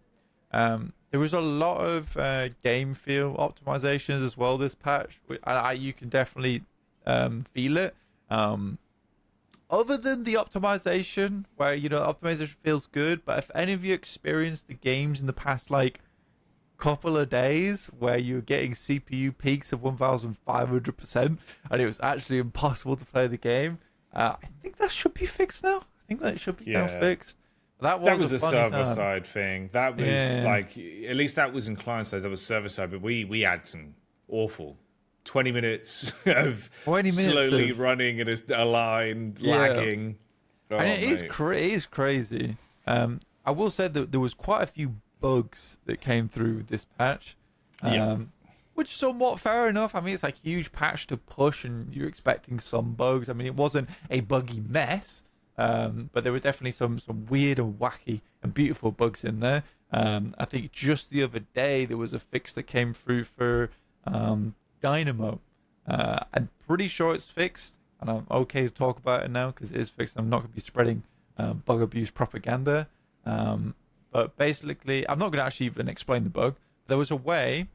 There was a lot of game feel optimizations as well this patch. You can definitely feel it. Other than the optimization, where optimization feels good, but if any of you experienced the games in the past like couple of days where you were getting CPU peaks of 1,500% and it was actually impossible to play the game, I think that should be fixed now. I think that should be now fixed. That was a server side thing. That was like, at least that was in client side. That was server side. But we had some awful 20 minutes of slowly running in a line, lagging. Oh, and it is crazy. I will say that there was quite a few bugs that came through this patch, which is somewhat fair enough. I mean, it's like a huge patch to push, and you're expecting some bugs. I mean, it wasn't a buggy mess. But there were definitely some weird and wacky and beautiful bugs in there. I think just the other day there was a fix that came through for Dynamo. I'm pretty sure it's fixed, and I'm okay to talk about it now because it is fixed. I'm not going to be spreading bug abuse propaganda. But basically, I'm not going to actually even explain the bug. There was a way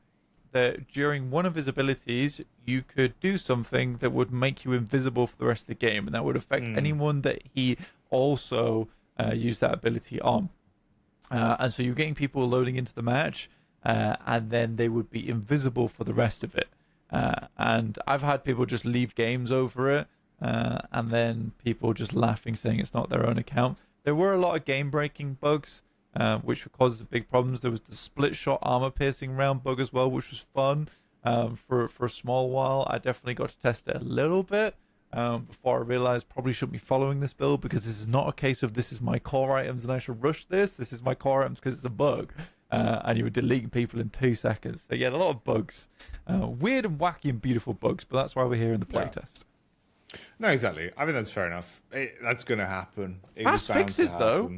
that during one of his abilities, you could do something that would make you invisible for the rest of the game, and that would affect anyone that he also used that ability on. And so you're getting people loading into the match, and then they would be invisible for the rest of it. And I've had people just leave games over it, and then people just laughing, saying it's not their own account. There were a lot of game-breaking bugs, which causes big problems. There was the split-shot armor-piercing round bug as well, which was fun for a small while. I definitely got to test it a little bit before I realized probably shouldn't be following this build, because this is not a case of this is my core items and I should rush this. This is my core items because it's a bug. And you were deleting people in 2 seconds. So yeah, a lot of bugs. Weird and wacky and beautiful bugs, but that's why we're here in the playtest. No, exactly. I mean, that's fair enough. That's going to happen. Fast fixes, though.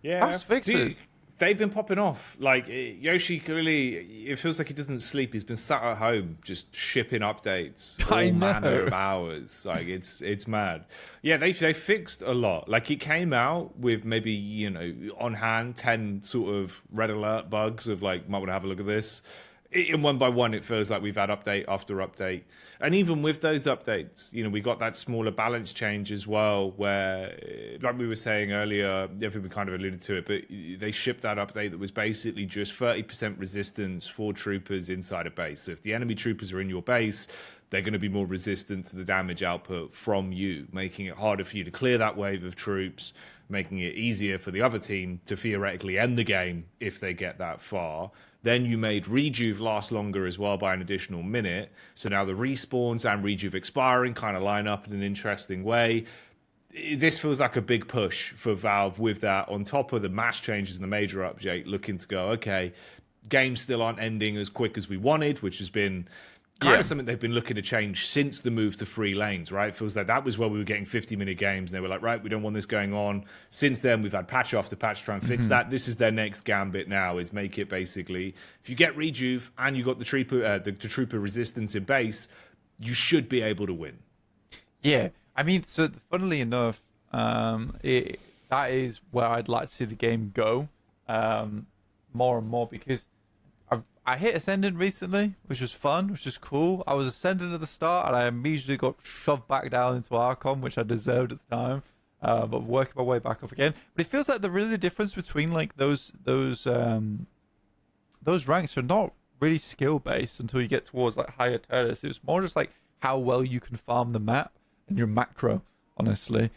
Yeah. Fast fixes. they've been popping off. Like Yoshi, clearly, it feels like he doesn't sleep. He's been sat at home just shipping updates all manner of hours. Like it's mad. Yeah, they fixed a lot. Like it came out with maybe on hand 10 sort of red alert bugs of like might want to have a look at this. And one by one, it feels like we've had update after update. And even with those updates, we got that smaller balance change as well, where, like we were saying earlier, everyone kind of alluded to it, but they shipped that update that was basically just 30% resistance for troopers inside a base. So if the enemy troopers are in your base, they're going to be more resistant to the damage output from you, making it harder for you to clear that wave of troops, making it easier for the other team to theoretically end the game if they get that far. Then you made rejuve last longer as well by an additional minute. So now the respawns and rejuve expiring kind of line up in an interesting way. This feels like a big push for Valve with that on top of the mass changes and the major update, looking to go, okay, games still aren't ending as quick as we wanted, which has been kind of something they've been looking to change since the move to 3 lanes, right? It feels like that was where we were getting 50-minute games, and they were like, right, we don't want this going on. Since then, we've had patch after patch try and fix that. This is their next gambit now, is make it basically, if you get rejuve and you got the trooper resistance in base, you should be able to win. Yeah, I mean, so funnily enough, that is where I'd like to see the game go more and more, because I hit Ascendant recently, which was fun, which was cool. I was Ascendant at the start, and I immediately got shoved back down into Archon, which I deserved at the time, but working my way back up again. But it feels like the difference between like those ranks are not really skill based until you get towards like higher terrace. It was more just like how well you can farm the map and your macro, honestly,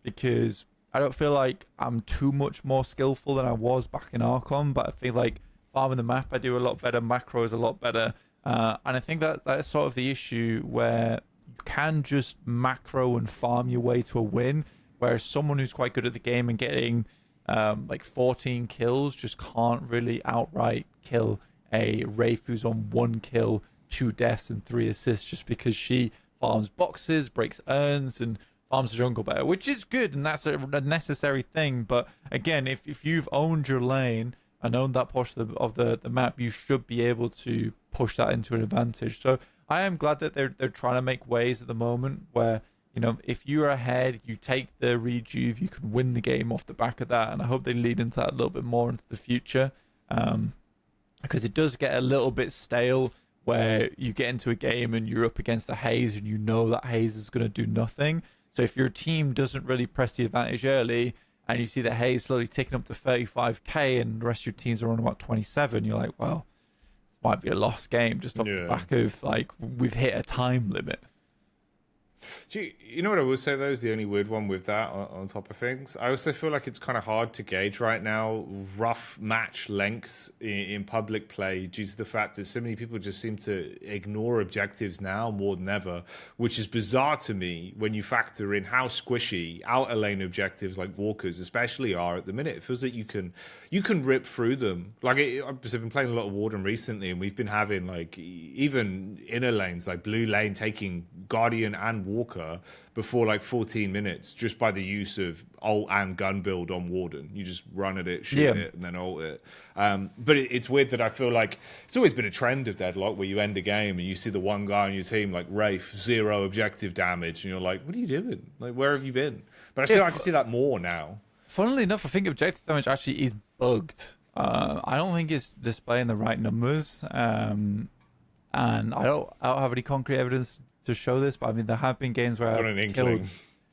because I don't feel like I'm too much more skillful than I was back in Archon, but I feel like farming the map, I do a lot better. Macro is a lot better. And I think that's sort of the issue, where you can just macro and farm your way to a win, whereas someone who's quite good at the game and getting like 14 kills just can't really outright kill a Wraith who's on 1 kill, 2 deaths, and 3 assists, just because she farms boxes, breaks urns, and farms the jungle better, which is good, and that's a necessary thing. But again, if you've owned your lane and own that portion of the map, you should be able to push that into an advantage. So I am glad that they're trying to make ways at the moment where, if you're ahead, you take the rejuve, you can win the game off the back of that. And I hope they lead into that a little bit more into the future, because it does get a little bit stale where you get into a game and you're up against a haze and you know that haze is going to do nothing. So if your team doesn't really press the advantage early, and you see the haze slowly ticking up to 35k and the rest of your teams are on about 27, you're like, well, this might be a lost game just off the back of, like, we've hit a time limit. You know what I will say, though, is the only weird one with that on top of things? I also feel like it's kind of hard to gauge right now rough match lengths in public play due to the fact that so many people just seem to ignore objectives now more than ever, which is bizarre to me when you factor in how squishy outer lane objectives like walkers especially are at the minute. It feels like you can rip through them. Like, I've been playing a lot of Warden recently, and we've been having, like, even inner lanes, like blue lane taking Guardian and Walker before like 14 minutes just by the use of ult and gun build on Warden. You just run at it, shoot it, and then ult it. But it's weird that I feel like it's always been a trend of Deadlock where you end a game and you see the one guy on your team, like Wraith, 0 objective damage, and you're like, what are you doing? Like, where have you been? But I can see that more now. Funnily enough, I think objective damage actually is bugged. I don't think it's displaying the right numbers, and I don't have any concrete evidence to show this, but I mean, there have been games where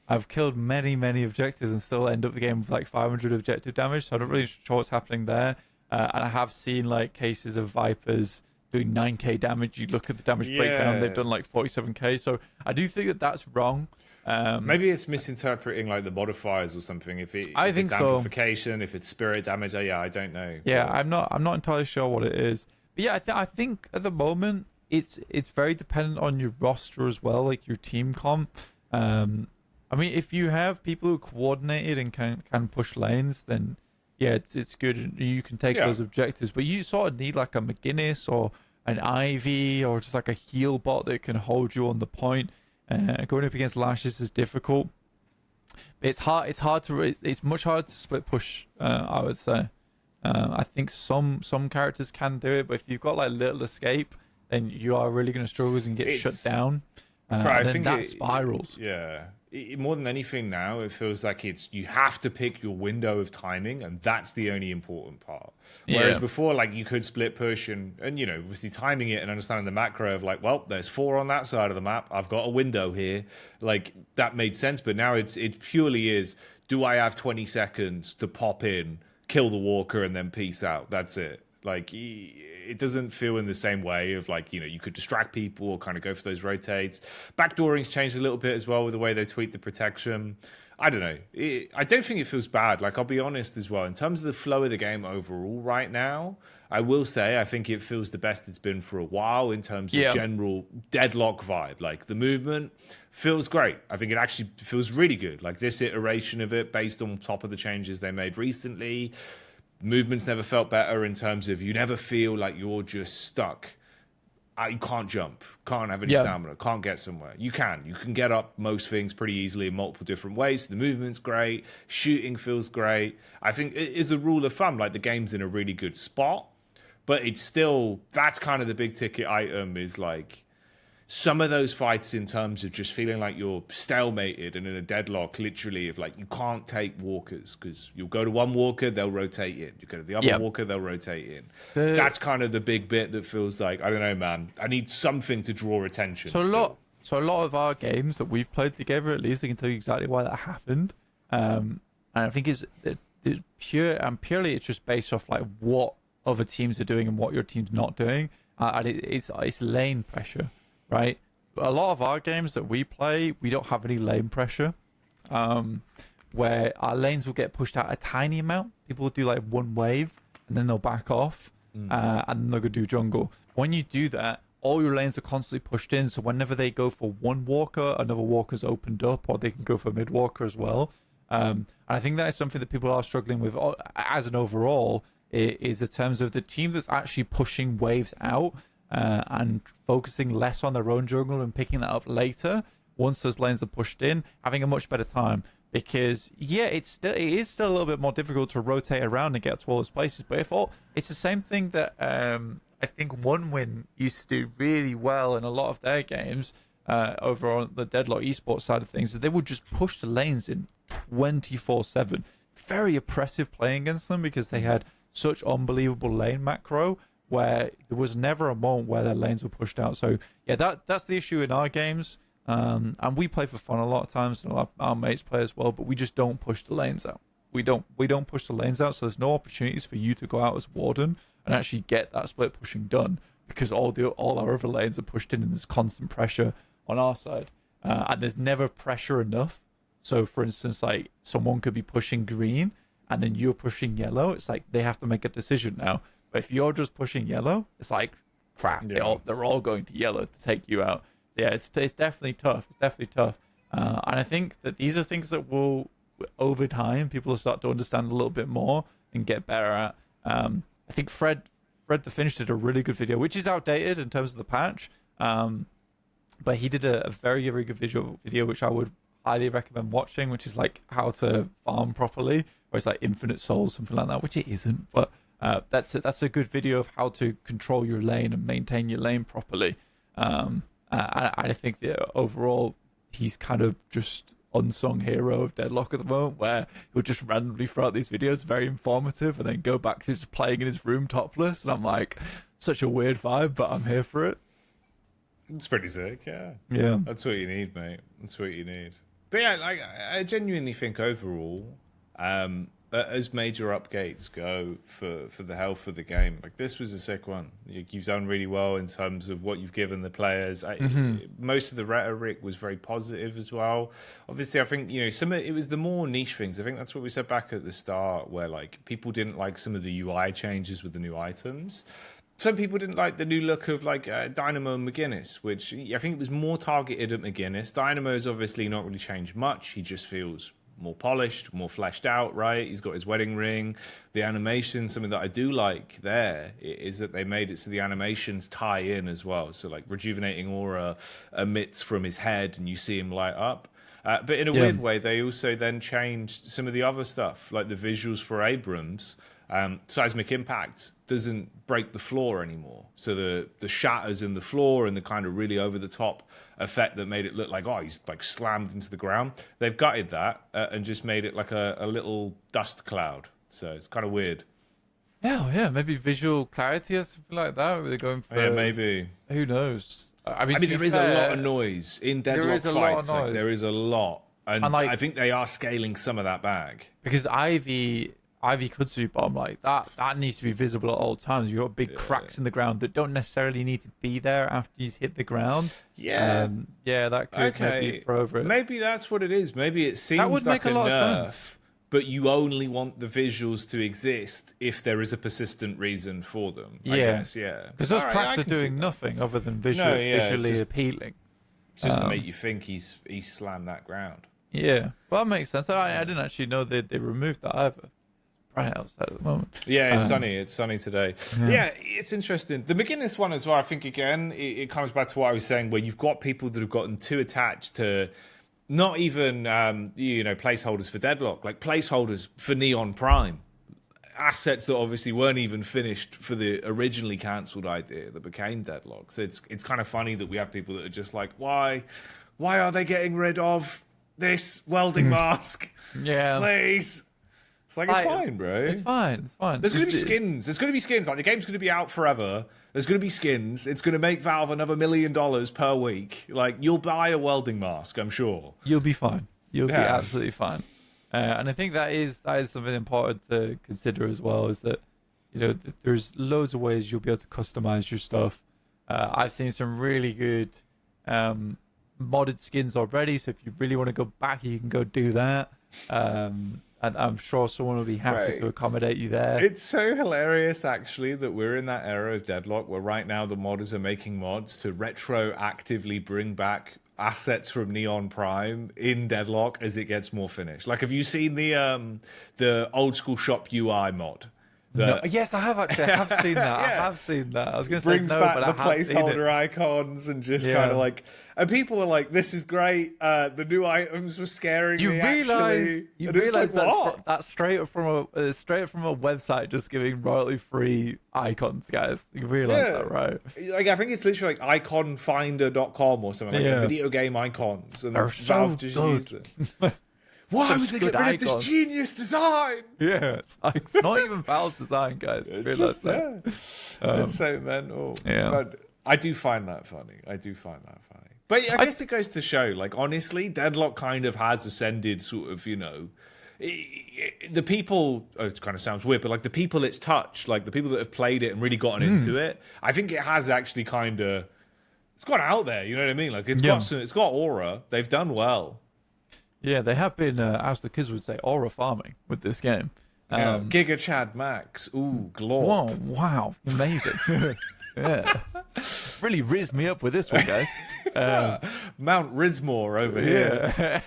I've killed many objectives and still end up the game with like 500 objective damage, so I'm not really sure what's happening there. And I have seen like cases of Vipers doing 9k damage. You look at the damage breakdown, they've done like 47k, so I do think that that's wrong. Maybe it's misinterpreting like the modifiers or something. If it's amplification, if it's spirit damage, I don't know. Yeah, I'm not entirely sure what it is. But yeah, I think at the moment it's very dependent on your roster as well, like your team comp. I mean, if you have people who are coordinated and can push lanes, then yeah, it's good. You can take those objectives, but you sort of need like a McGuinness or an Ivy or just like a heal bot that can hold you on the point. Going up against Lashes is difficult. It's much harder to split push, I would say. I think some characters can do it, but if you've got like little escape, then you are really going to struggle and get shut down. I think that spirals. More than anything now, it feels like you have to pick your window of timing, and that's the only important part. Whereas before, like, you could split push and obviously timing it and understanding the macro of like, well, there's 4 on that side of the map. I've got a window here. Like, that made sense. But now it purely is, do I have 20 seconds to pop in, kill the walker, and then peace out? That's it. Like, it doesn't feel in the same way of like, you could distract people or kind of go for those rotates. Backdooring's changed a little bit as well with the way they tweak the protection. I don't know. I don't think it feels bad. Like, I'll be honest as well. In terms of the flow of the game overall right now, I will say I think it feels the best it's been for a while in terms of general Deadlock vibe. Like, the movement feels great. I think it actually feels really good. Like, this iteration of it, based on top of the changes they made recently, movements never felt better in terms of you never feel like you're just stuck. You can't jump, can't have any stamina, can't get somewhere. You can get up most things pretty easily in multiple different ways. The movement's great, shooting feels great. I think it is a rule of thumb, like, the game's in a really good spot, but it's still, that's kind of the big ticket item, is like some of those fights in terms of just feeling like you're stalemated and in a deadlock, literally, of like, you can't take walkers because you'll go to one walker, they'll rotate in. You go to the other walker, they'll rotate in. That's kind of the big bit that feels like, I don't know, man, I need something to draw attention. So a lot of our games that we've played together, at least I can tell you exactly why that happened. And I think it's purely it's just based off like what other teams are doing and what your team's not doing. And it's lane pressure. Right, a lot of our games that we play, we don't have any lane pressure, where our lanes will get pushed out a tiny amount. People will do like one wave and then they'll back off, and then they'll go do jungle. When you do that, all your lanes are constantly pushed in, so whenever they go for one walker, another walker's opened up, or they can go for mid walker as well. And I think that is something that people are struggling with as an overall, is in terms of the team that's actually pushing waves out. And focusing less on their own jungle and picking that up later once those lanes are pushed in, having a much better time. Because it is still a little bit more difficult to rotate around and get to all those places. But it's the same thing that I think OneWin used to do really well in a lot of their games over on the Deadlock esports side of things. That they would just push the lanes in 24/7. Very oppressive playing against them because they had such unbelievable lane macro, where there was never a moment where their lanes were pushed out. So that's the issue in our games, and we play for fun a lot of times, and our mates play as well, but we just don't push the lanes out. We don't push the lanes out, so there's no opportunities for you to go out as Warden and actually get that split pushing done, because all our other lanes are pushed in and there's constant pressure on our side, and there's never pressure enough. So for instance, like, someone could be pushing green and then you're pushing yellow. It's like they have to make a decision now. But if you're just pushing yellow, it's like, crap, they're all going to yellow to take you out. Yeah, it's definitely tough. It's definitely tough. And I think that these are things that will, over time, people will start to understand a little bit more and get better at. I think Fred the Finch did a really good video, which is outdated in terms of the patch. But he did a very, very good video, which I would highly recommend watching, which is like how to farm properly, where it's like infinite souls, something like that, which it isn't, but that's a good video of how to control your lane and maintain your lane properly. I think that overall he's kind of just unsung hero of Deadlock at the moment, where he'll just randomly throw out these videos, very informative, and then go back to just playing in his room topless. And I'm like, such a weird vibe, but I'm here for it. It's pretty sick, yeah. That's what you need, mate. That's what you need. But yeah, like, I genuinely think overall, as major updates go for the health of the game, like, this was a sick one. You've done really well in terms of what you've given the players. Most of the rhetoric was very positive as well. Obviously, I think, it was the more niche things. I think that's what we said back at the start, where like people didn't like some of the UI changes with the new items. Some people didn't like the new look of like Dynamo and McGuinness, which I think it was more targeted at McGuinness. Dynamo's obviously not really changed much. He just feels more polished, more fleshed out, right? He's got his wedding ring. The animation, something that I do like there is that they made it so the animations tie in as well. So like rejuvenating aura emits from his head and you see him light up. But in a weird way, they also then changed some of the other stuff, like the visuals for Abrams. seismic impact doesn't break the floor anymore. So the shatters in the floor and the kind of really over the top effect that made it look like, oh, he's like slammed into the ground. They've gutted that and just made it like a little dust cloud. So it's kind of weird. Yeah, maybe visual clarity or something like that. Maybe they're going for. Yeah, maybe. Who knows? I mean, there is a lot of noise in Deadlock fights. Like, there is a lot. And like, I think they are scaling some of that back. Because Ivy Kudzu bomb, like that needs to be visible at all times. You've got big cracks in the ground that don't necessarily need to be there after he's hit the ground. Yeah. That could maybe throw over it. Maybe that's what it is. Maybe it seems that would like make a lot nerf, of sense. but you only want the visuals to exist if there is a persistent reason for them. I guess, because those cracks are doing nothing other than visually appealing. It's just to make you think he's slammed that ground. Yeah, well, that makes sense. I didn't actually know they removed that either. It's bright outside at the moment. Yeah, it's sunny. It's sunny today. Yeah, it's interesting. The McGuinness one as well, I think, again, it comes back to what I was saying, where you've got people that have gotten too attached to not even placeholders for Deadlock, like placeholders for Neon Prime, assets that obviously weren't even finished for the originally cancelled idea that became Deadlock. So it's kind of funny that we have people that are just like, why are they getting rid of this welding mask? Yeah, please. It's like, it's fine, bro. It's fine. There's going to be skins. There's going to be skins. Like, the game's going to be out forever. There's going to be skins. It's going to make Valve another $1 million per week. Like, you'll buy a welding mask, I'm sure. You'll be fine. You'll be absolutely fine. And I think that is something important to consider as well, is that, there's loads of ways you'll be able to customize your stuff. I've seen some really good modded skins already, so if you really want to go back, you can go do that. And I'm sure someone will be happy to accommodate you there. It's so hilarious, actually, that we're in that era of Deadlock where right now the modders are making mods to retroactively bring back assets from Neon Prime in Deadlock as it gets more finished. Like, have you seen the old school shop UI mod? Yes, I have actually. I have seen that. I have seen that. I was going to say brings back the placeholder icons and just kind of like, and people are like, "This is great." The new items were scaring me. You realize that's straight from a website just giving royalty free icons, guys. You realize that, right? Like, I think it's literally like iconfinder.com or something, like video game icons, and Valve just used it. Why would they get rid of this genius design? Yeah, it's not even Valve's design, guys. It's just there. It's so mental. Yeah. But I do find that funny. But I guess it goes to show, like, honestly, Deadlock kind of has ascended sort of, the people, it kind of sounds weird, but like the people it's touched, like the people that have played it and really gotten into it, I think it has actually kind of, it's gone out there, you know what I mean? Like, it's got aura. They've done well. Yeah, they have been, as the kids would say, aura farming with this game. Giga Chad Max. Ooh, glory. Whoa, wow. Amazing. Yeah. Really rizzed me up with this one, guys. Mount Rismore over here.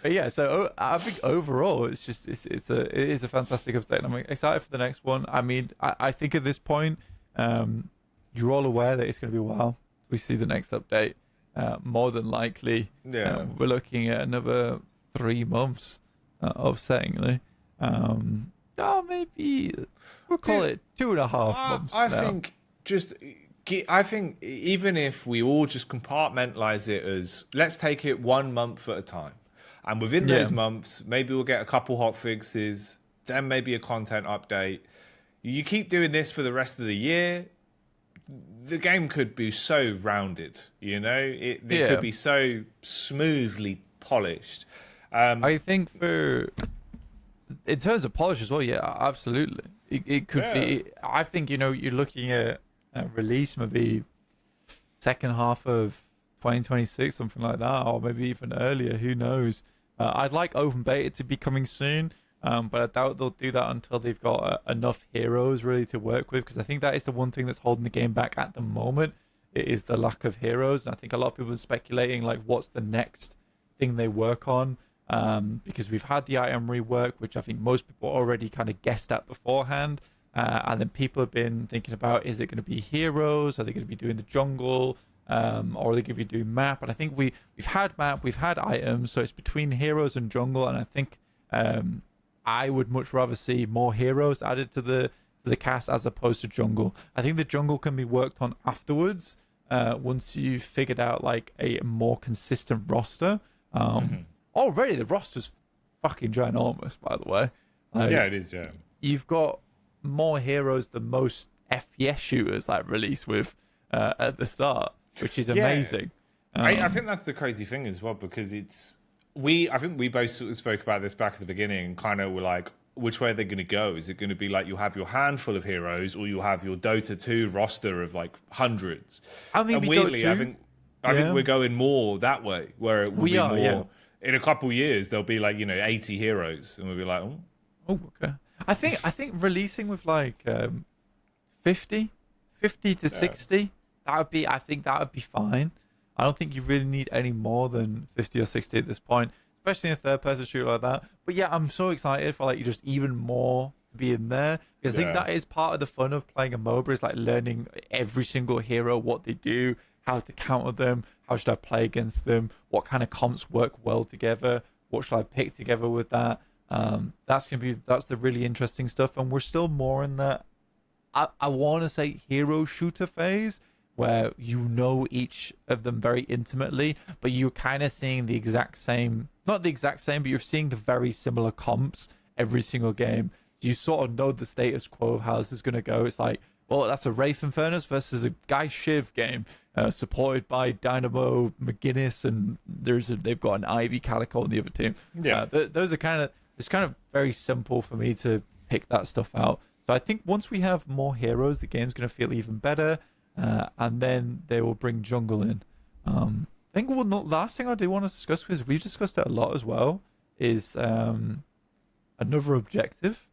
Yeah, so I think overall, it is a fantastic update. I'm excited for the next one. I mean, I think at this point, you're all aware that it's going to be a while. We see the next update. More than likely, we're looking at another 3 months of setting. Maybe we'll call it 2.5 months. I think even if we all just compartmentalize it as, let's take it 1 month at a time, and within those months, maybe we'll get a couple hot fixes, then maybe a content update. You keep doing this for the rest of the year, the game could be so rounded, it could be so smoothly polished. I think in terms of polish as well, absolutely. It could be. I think, you're looking at a release maybe second half of 2026, something like that, or maybe even earlier, who knows. I'd like open beta to be coming soon. But I doubt they'll do that until they've got enough heroes really to work with, because I think that is the one thing that's holding the game back at the moment. It is the lack of heroes, and I think a lot of people are speculating like what's the next thing they work on, because we've had the item rework, which I think most people already kind of guessed at beforehand, and then people have been thinking about, is it going to be heroes? Are they going to be doing the jungle? Or are they going to be doing map? And I think we've had map, we've had items, so it's between heroes and jungle, and I think I would much rather see more heroes added to the cast as opposed to jungle. I think the jungle can be worked on afterwards once you've figured out like a more consistent roster. Already the roster's fucking ginormous, by the way. Yeah, it is. Yeah, you've got more heroes than most FPS shooters like release with at the start, which is amazing. I think that's the crazy thing as well, because I think we both sort of spoke about this back at the beginning and kind of were like, which way are they going to go? Is it going to be like you'll have your handful of heroes, or you'll have your Dota 2 roster of like hundreds? I mean, and weirdly, I think we're going more that way, where it will be more. In a couple of years, there'll be like 80 heroes, and we'll be like, oh, okay. I think releasing with like 50 to 60, I think that would be fine. I don't think you really need any more than 50 or 60 at this point, especially in a third-person shooter like that. But yeah, I'm so excited for like just even more to be in there, because I think that is part of the fun of playing a MOBA, is like learning every single hero, what they do, how to counter them, how should I play against them, what kind of comps work well together, what should I pick together with that. That's the really interesting stuff, and we're still more in that. I want to say hero shooter phase, where you know each of them very intimately, but you're kind of seeing the exact same, not the exact same, but you're seeing the very similar comps every single game. So you sort of know the status quo of how this is going to go. It's like, well, that's a Wraith Infernus versus a Guy Shiv game, supported by Dynamo McGuinness, and they've got an Ivy Calico on the other team. Yeah, those are it's kind of very simple for me to pick that stuff out. So I think once we have more heroes, the game's going to feel even better. And then they will bring jungle in. I think the last thing I do want to discuss, because we've discussed it a lot as well, is another objective.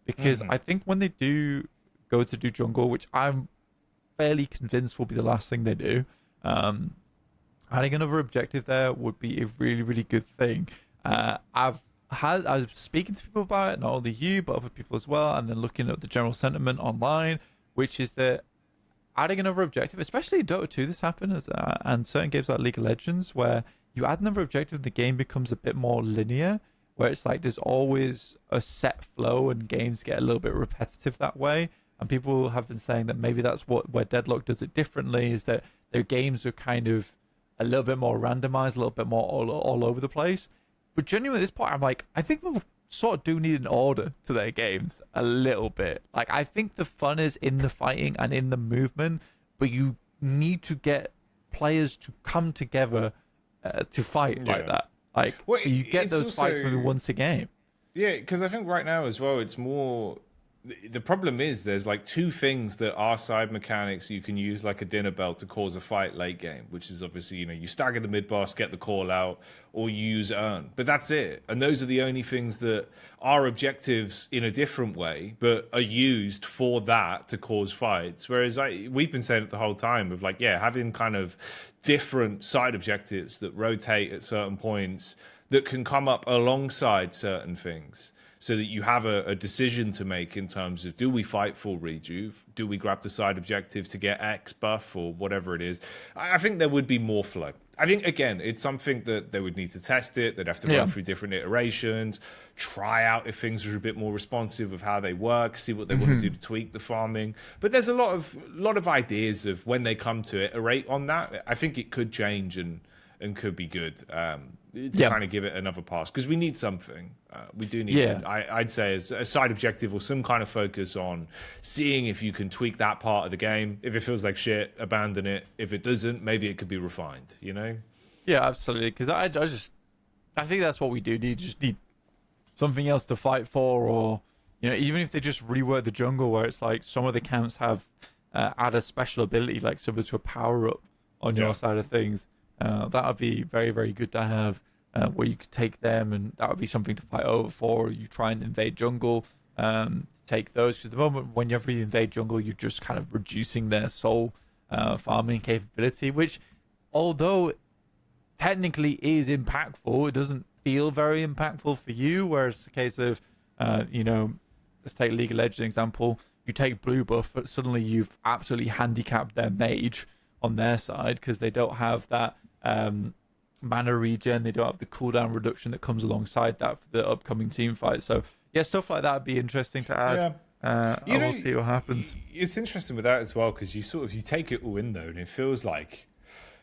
Because I think when they do go to do jungle, which I'm fairly convinced will be the last thing they do, adding another objective there would be a really, really good thing. I was speaking to people about it, not only you, but other people as well, and then looking at the general sentiment online, which is that adding another objective, especially in Dota 2, this happens, and certain games like League of Legends, where you add another objective, the game becomes a bit more linear, where it's like there's always a set flow, and games get a little bit repetitive that way. And people have been saying that maybe that's where Deadlock does it differently, is that their games are kind of a little bit more randomized, a little bit more all over the place. But genuinely at this point, I'm like, I think we sort of do need an order to their games a little bit. Like, I think the fun is in the fighting and in the movement, but you need to get players to come together to fight like that. Like, you get those fights maybe once a game. Yeah, because I think right now as well, it's more... The problem is there's like two things that are side mechanics you can use, like a dinner bell, to cause a fight late game, which is obviously, you stagger the mid boss, get the call out, or you use earn. But that's it. And those are the only things that are objectives in a different way, but are used for that to cause fights. Whereas we've been saying it the whole time of like, having kind of different side objectives that rotate at certain points that can come up alongside certain things, so that you have a decision to make in terms of, do we fight full rejuve? Do we grab the side objective to get X buff or whatever it is? I think there would be more flow. I think, again, it's something that they would need to test it. They'd have to run through different iterations, try out if things are a bit more responsive of how they work, see what they want to do to tweak the farming. But there's a lot of ideas of when they come to iterate on that. I think it could change and could be good. To kind of give it another pass, because we need something. We do need, I'd say, a side objective or some kind of focus on seeing if you can tweak that part of the game. If it feels like shit, abandon it. If it doesn't, maybe it could be refined, Yeah, absolutely. Because I think that's what we do. You just need something else to fight for, or, even if they just rework the jungle, where it's like some of the camps have add a special ability, like similar to a power-up on your side of things. That would be very, very good to have, where you could take them, and that would be something to fight over for. You try and invade jungle, take those, because at the moment, whenever you invade jungle, you're just kind of reducing their soul farming capability, which, although technically is impactful, it doesn't feel very impactful for you, whereas it's a case of, let's take League of Legends example. You take blue buff, but suddenly you've absolutely handicapped their mage on their side, because they don't have that mana regen, they don't have the cooldown reduction that comes alongside that for the upcoming team fight. So yeah, stuff like that would be interesting to add. We'll see what happens. It's interesting with that as well, because you take it all in though, and it feels like,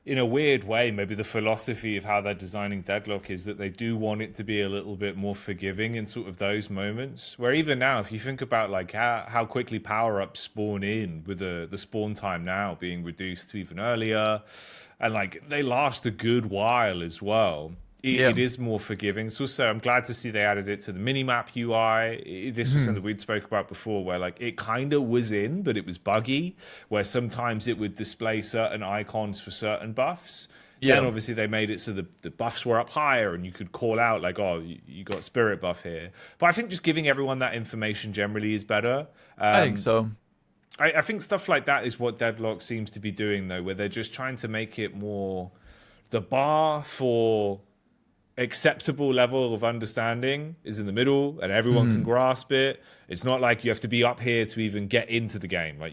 in a weird way, maybe the philosophy of how they're designing Deadlock is that they do want it to be a little bit more forgiving in sort of those moments. Where even now, if you think about like how quickly power-ups spawn in, with the spawn time now being reduced to even earlier, and like they last a good while as well. It is more forgiving. So also, I'm glad to see they added it to the minimap UI. This was something we'd spoke about before, where like it kind of was in, but it was buggy, where sometimes it would display certain icons for certain buffs. Yeah. Then obviously they made it so the buffs were up higher, and you could call out like, oh, you got spirit buff here. But I think just giving everyone that information generally is better. I think so. I think stuff like that is what Deadlock seems to be doing, though, where they're just trying to make it more, the bar for acceptable level of understanding is in the middle, and everyone can grasp it. It's not like you have to be up here to even get into the game. Like,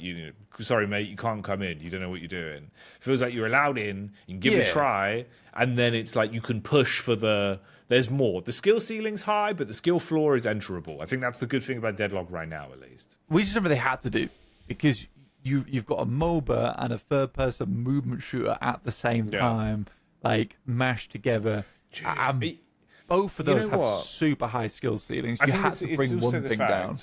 sorry mate, you can't come in, you don't know what you're doing. It feels like you're allowed in, you can give it a try, and then it's like you can push for there's more. The skill ceiling's high, but the skill floor is enterable. I think that's the good thing about Deadlock right now, at least. Which is something they had to do, because you've got a MOBA and a third-person movement shooter at the same time, like mashed together. Both of those have super high skill ceilings. You had to bring one thing down.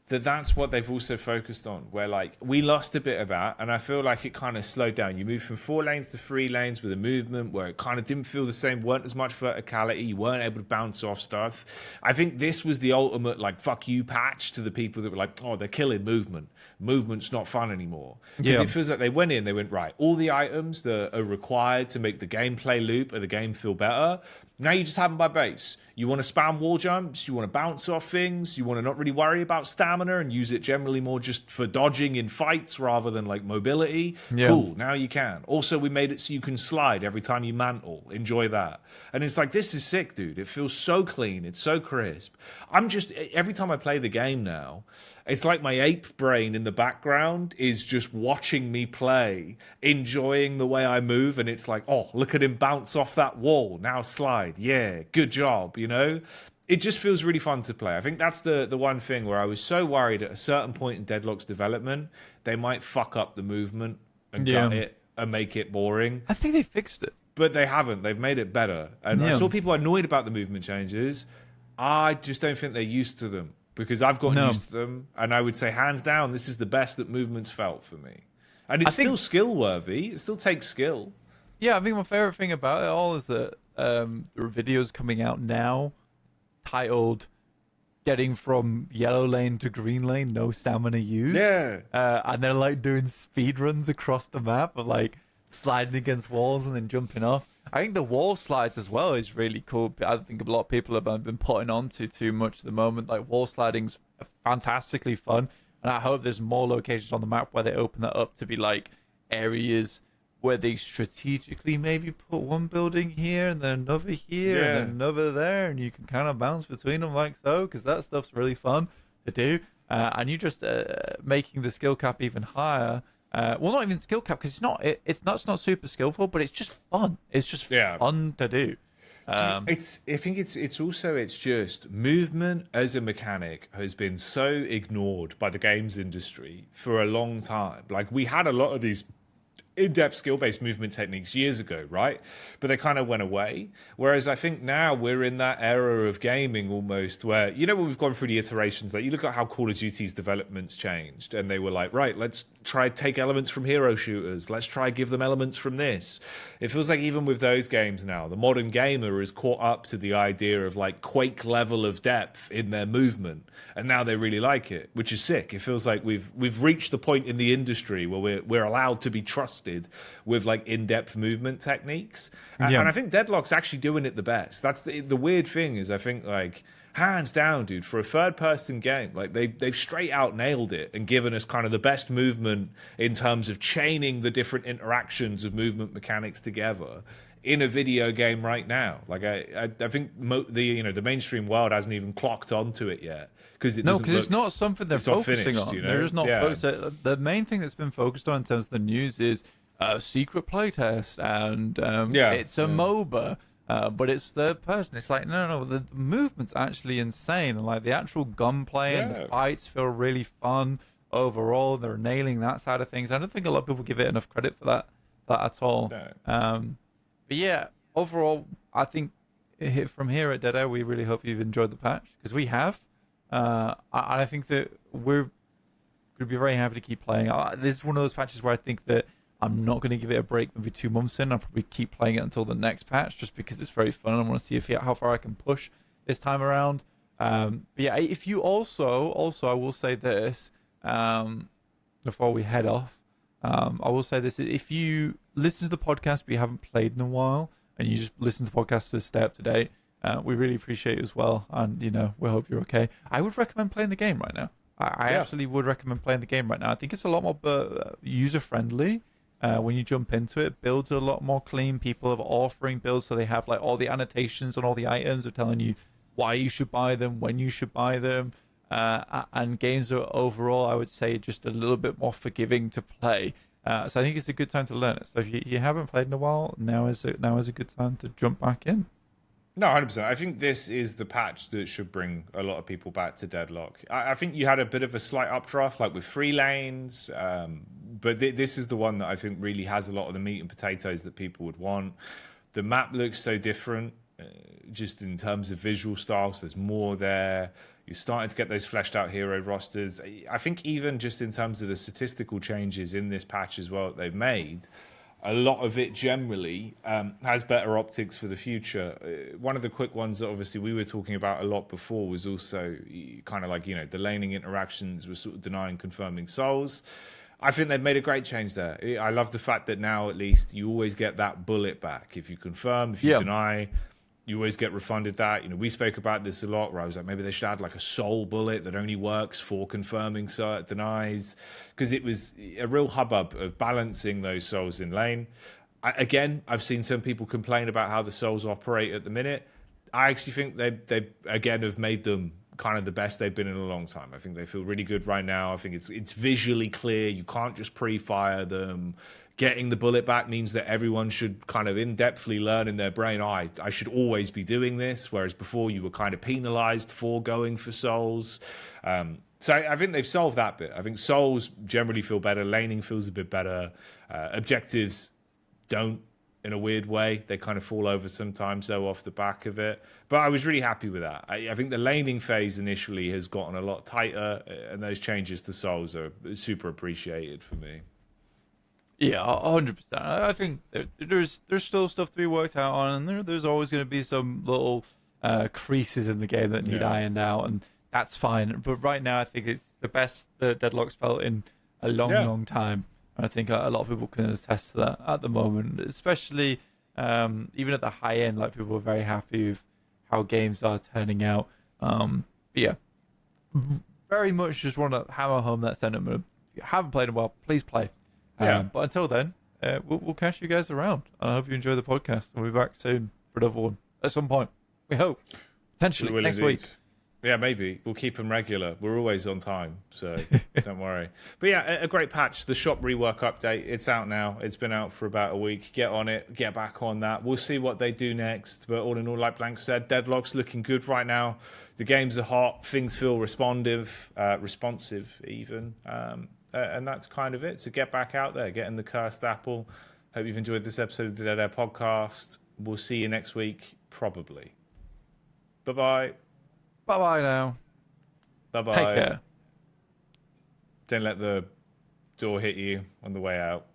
That's what they've also focused on, where like we lost a bit of that, and I feel like it kind of slowed down. You moved from 4 lanes to 3 lanes with a movement where it kind of didn't feel the same, weren't as much verticality, you weren't able to bounce off stuff. I think this was the ultimate like fuck you patch to the people that were like, oh, they're killing movement. Movement's not fun anymore. Because it feels like they went, right, all the items that are required to make the gameplay loop or the game feel better, now you just have them by base. You want to spam wall jumps, you want to bounce off things, you want to not really worry about stamina and use it generally more just for dodging in fights rather than like mobility. Cool, now you can. Also, we made it so you can slide every time you mantle. Enjoy that. And it's like, this is sick, dude. It feels so clean. It's so crisp. Every time I play the game now, it's like my ape brain in the background is just watching me play, enjoying the way I move, and it's like, oh, look at him bounce off that wall, now slide. Yeah, good job, you know? It just feels really fun to play. I think that's the one thing where I was so worried at a certain point in Deadlock's development, they might fuck up the movement and gut it and make it boring. I think they fixed it. But they haven't. They've made it better. And I saw people annoyed about the movement changes. I just don't think they're used to them. Because I've gotten used to them, and I would say, hands down, this is the best that movement's felt for me. And it's still skill-worthy. It still takes skill. Yeah, I think my favorite thing about it all is that there are videos coming out now titled "Getting from Yellow Lane to Green Lane, No Stamina Used." Yeah. And they're like doing speed runs across the map of like sliding against walls and then jumping off. I think the wall slides as well is really cool. I think a lot of people have been putting onto too much at the moment. Like, wall sliding's fantastically fun, and I hope there's more locations on the map where they open that up to be like areas where they strategically maybe put one building here and then another here and then another there, and you can kind of bounce between them like so, because that stuff's really fun to do. And you just making the skill cap even higher. Well, not even skill cap, because it's not super skillful, but it's just fun. It's just fun to do. I think it's also just movement as a mechanic has been so ignored by the games industry for a long time. Like, we had a lot of these in-depth skill-based movement techniques years ago, right? But they kind of went away. Whereas I think now we're in that era of gaming almost where, you know, when we've gone through the iterations, like you look at how Call of Duty's developments changed, and they were like, right, let's try take elements from hero shooters. Let's try give them elements from this. It feels like even with those games now, the modern gamer is caught up to the idea of like Quake level of depth in their movement. And now they really like it, which is sick. It feels like we've reached the point in the industry where we're allowed to be trusted with like in-depth movement techniques. And I think Deadlock's actually doing it the best. That's the weird thing is I think like hands down, dude, for a third-person game, like they've straight out nailed it and given us kind of the best movement in terms of chaining the different interactions of movement mechanics together in a video game right now. Like I think the mainstream world hasn't even clocked onto it yet. Because it's not something they're focusing on. You know? They're just not focused. The main thing that's been focused on in terms of the news is secret playtest, and it's a MOBA. but it's third person. It's like, no, the movement's actually insane. And like the actual gunplay and the fights feel really fun overall. They're nailing that side of things. I don't think a lot of people give it enough credit for that at all. No. But yeah, overall, I think from here at Dead Air, we really hope you've enjoyed the patch, because we have. I think that we're going to be very happy to keep playing. This is one of those patches where I think that I'm not going to give it a break maybe 2 months in. I'll probably keep playing it until the next patch, just because it's very fun. I want to see how far I can push this time around. But yeah, if you also I will say this before we head off. I will say this: if you listen to the podcast but you haven't played in a while, and you just listen to the podcast to stay up to date, we really appreciate it as well. And we hope you're okay. I would recommend playing the game right now. I absolutely would recommend playing the game right now. I think it's a lot more user friendly. When you jump into it, builds are a lot more clean. People are offering builds, so they have like all the annotations on all the items are telling you why you should buy them, when you should buy them. And games are overall, I would say, just a little bit more forgiving to play. So I think it's a good time to learn it. So if you haven't played in a while, now is a good time to jump back in. No, 100%. I think this is the patch that should bring a lot of people back to Deadlock. I think you had a bit of a slight updraft, like with 3 lanes, but this is the one that I think really has a lot of the meat and potatoes that people would want. The map looks so different, just in terms of visual styles. There's more there. You're starting to get those fleshed out hero rosters. I think even just in terms of the statistical changes in this patch as well that they've made, a lot of it generally has better optics for the future. One of the quick ones that obviously we were talking about a lot before was also kind of like, the laning interactions were sort of denying confirming souls. I think they've made a great change there. I love the fact that now at least you always get that bullet back. If you confirm, if you deny, you always get refunded that. We spoke about this a lot, where I was like, maybe they should add like a soul bullet that only works for confirming cert denies, because it was a real hubbub of balancing those souls in lane. I've seen some people complain about how the souls operate at the minute. I actually think they again have made them kind of the best they've been in a long time. I think they feel really good right now. I think it's visually clear. You can't just pre-fire them. Getting the bullet back means that everyone should kind of in-depthly learn in their brain, I should always be doing this, whereas before you were kind of penalized for going for souls. So I think they've solved that bit. I think souls generally feel better. Laning feels a bit better. Objectives don't, in a weird way. They kind of fall over sometimes, though, off the back of it. But I was really happy with that. I think the laning phase initially has gotten a lot tighter, and those changes to souls are super appreciated for me. Yeah, 100%. I think there's still stuff to be worked out on, and there's always going to be some little creases in the game that need ironed out, and that's fine. But right now, I think it's the best that Deadlock's felt in a long time. And I think a lot of people can attest to that at the moment, especially even at the high end. Like, people are very happy with how games are turning out. But yeah, very much just want to hammer home that sentiment. If you haven't played in a while, please play. But until then, we'll catch you guys around. And I hope you enjoy the podcast. We'll be back soon for another one at some point. We hope. Potentially next week. Yeah, maybe. We'll keep them regular. We're always on time, so don't worry. But yeah, a great patch. The shop rework update, it's out now. It's been out for about a week. Get on it. Get back on that. We'll see what they do next. But all in all, like Blank said, Deadlock's looking good right now. The games are hot. Things feel responsive even. And that's kind of it. So get back out there. Get in the cursed apple. Hope you've enjoyed this episode of the Dead Air podcast. We'll see you next week, probably. Bye-bye. Bye-bye now. Bye-bye. Take care. Don't let the door hit you on the way out.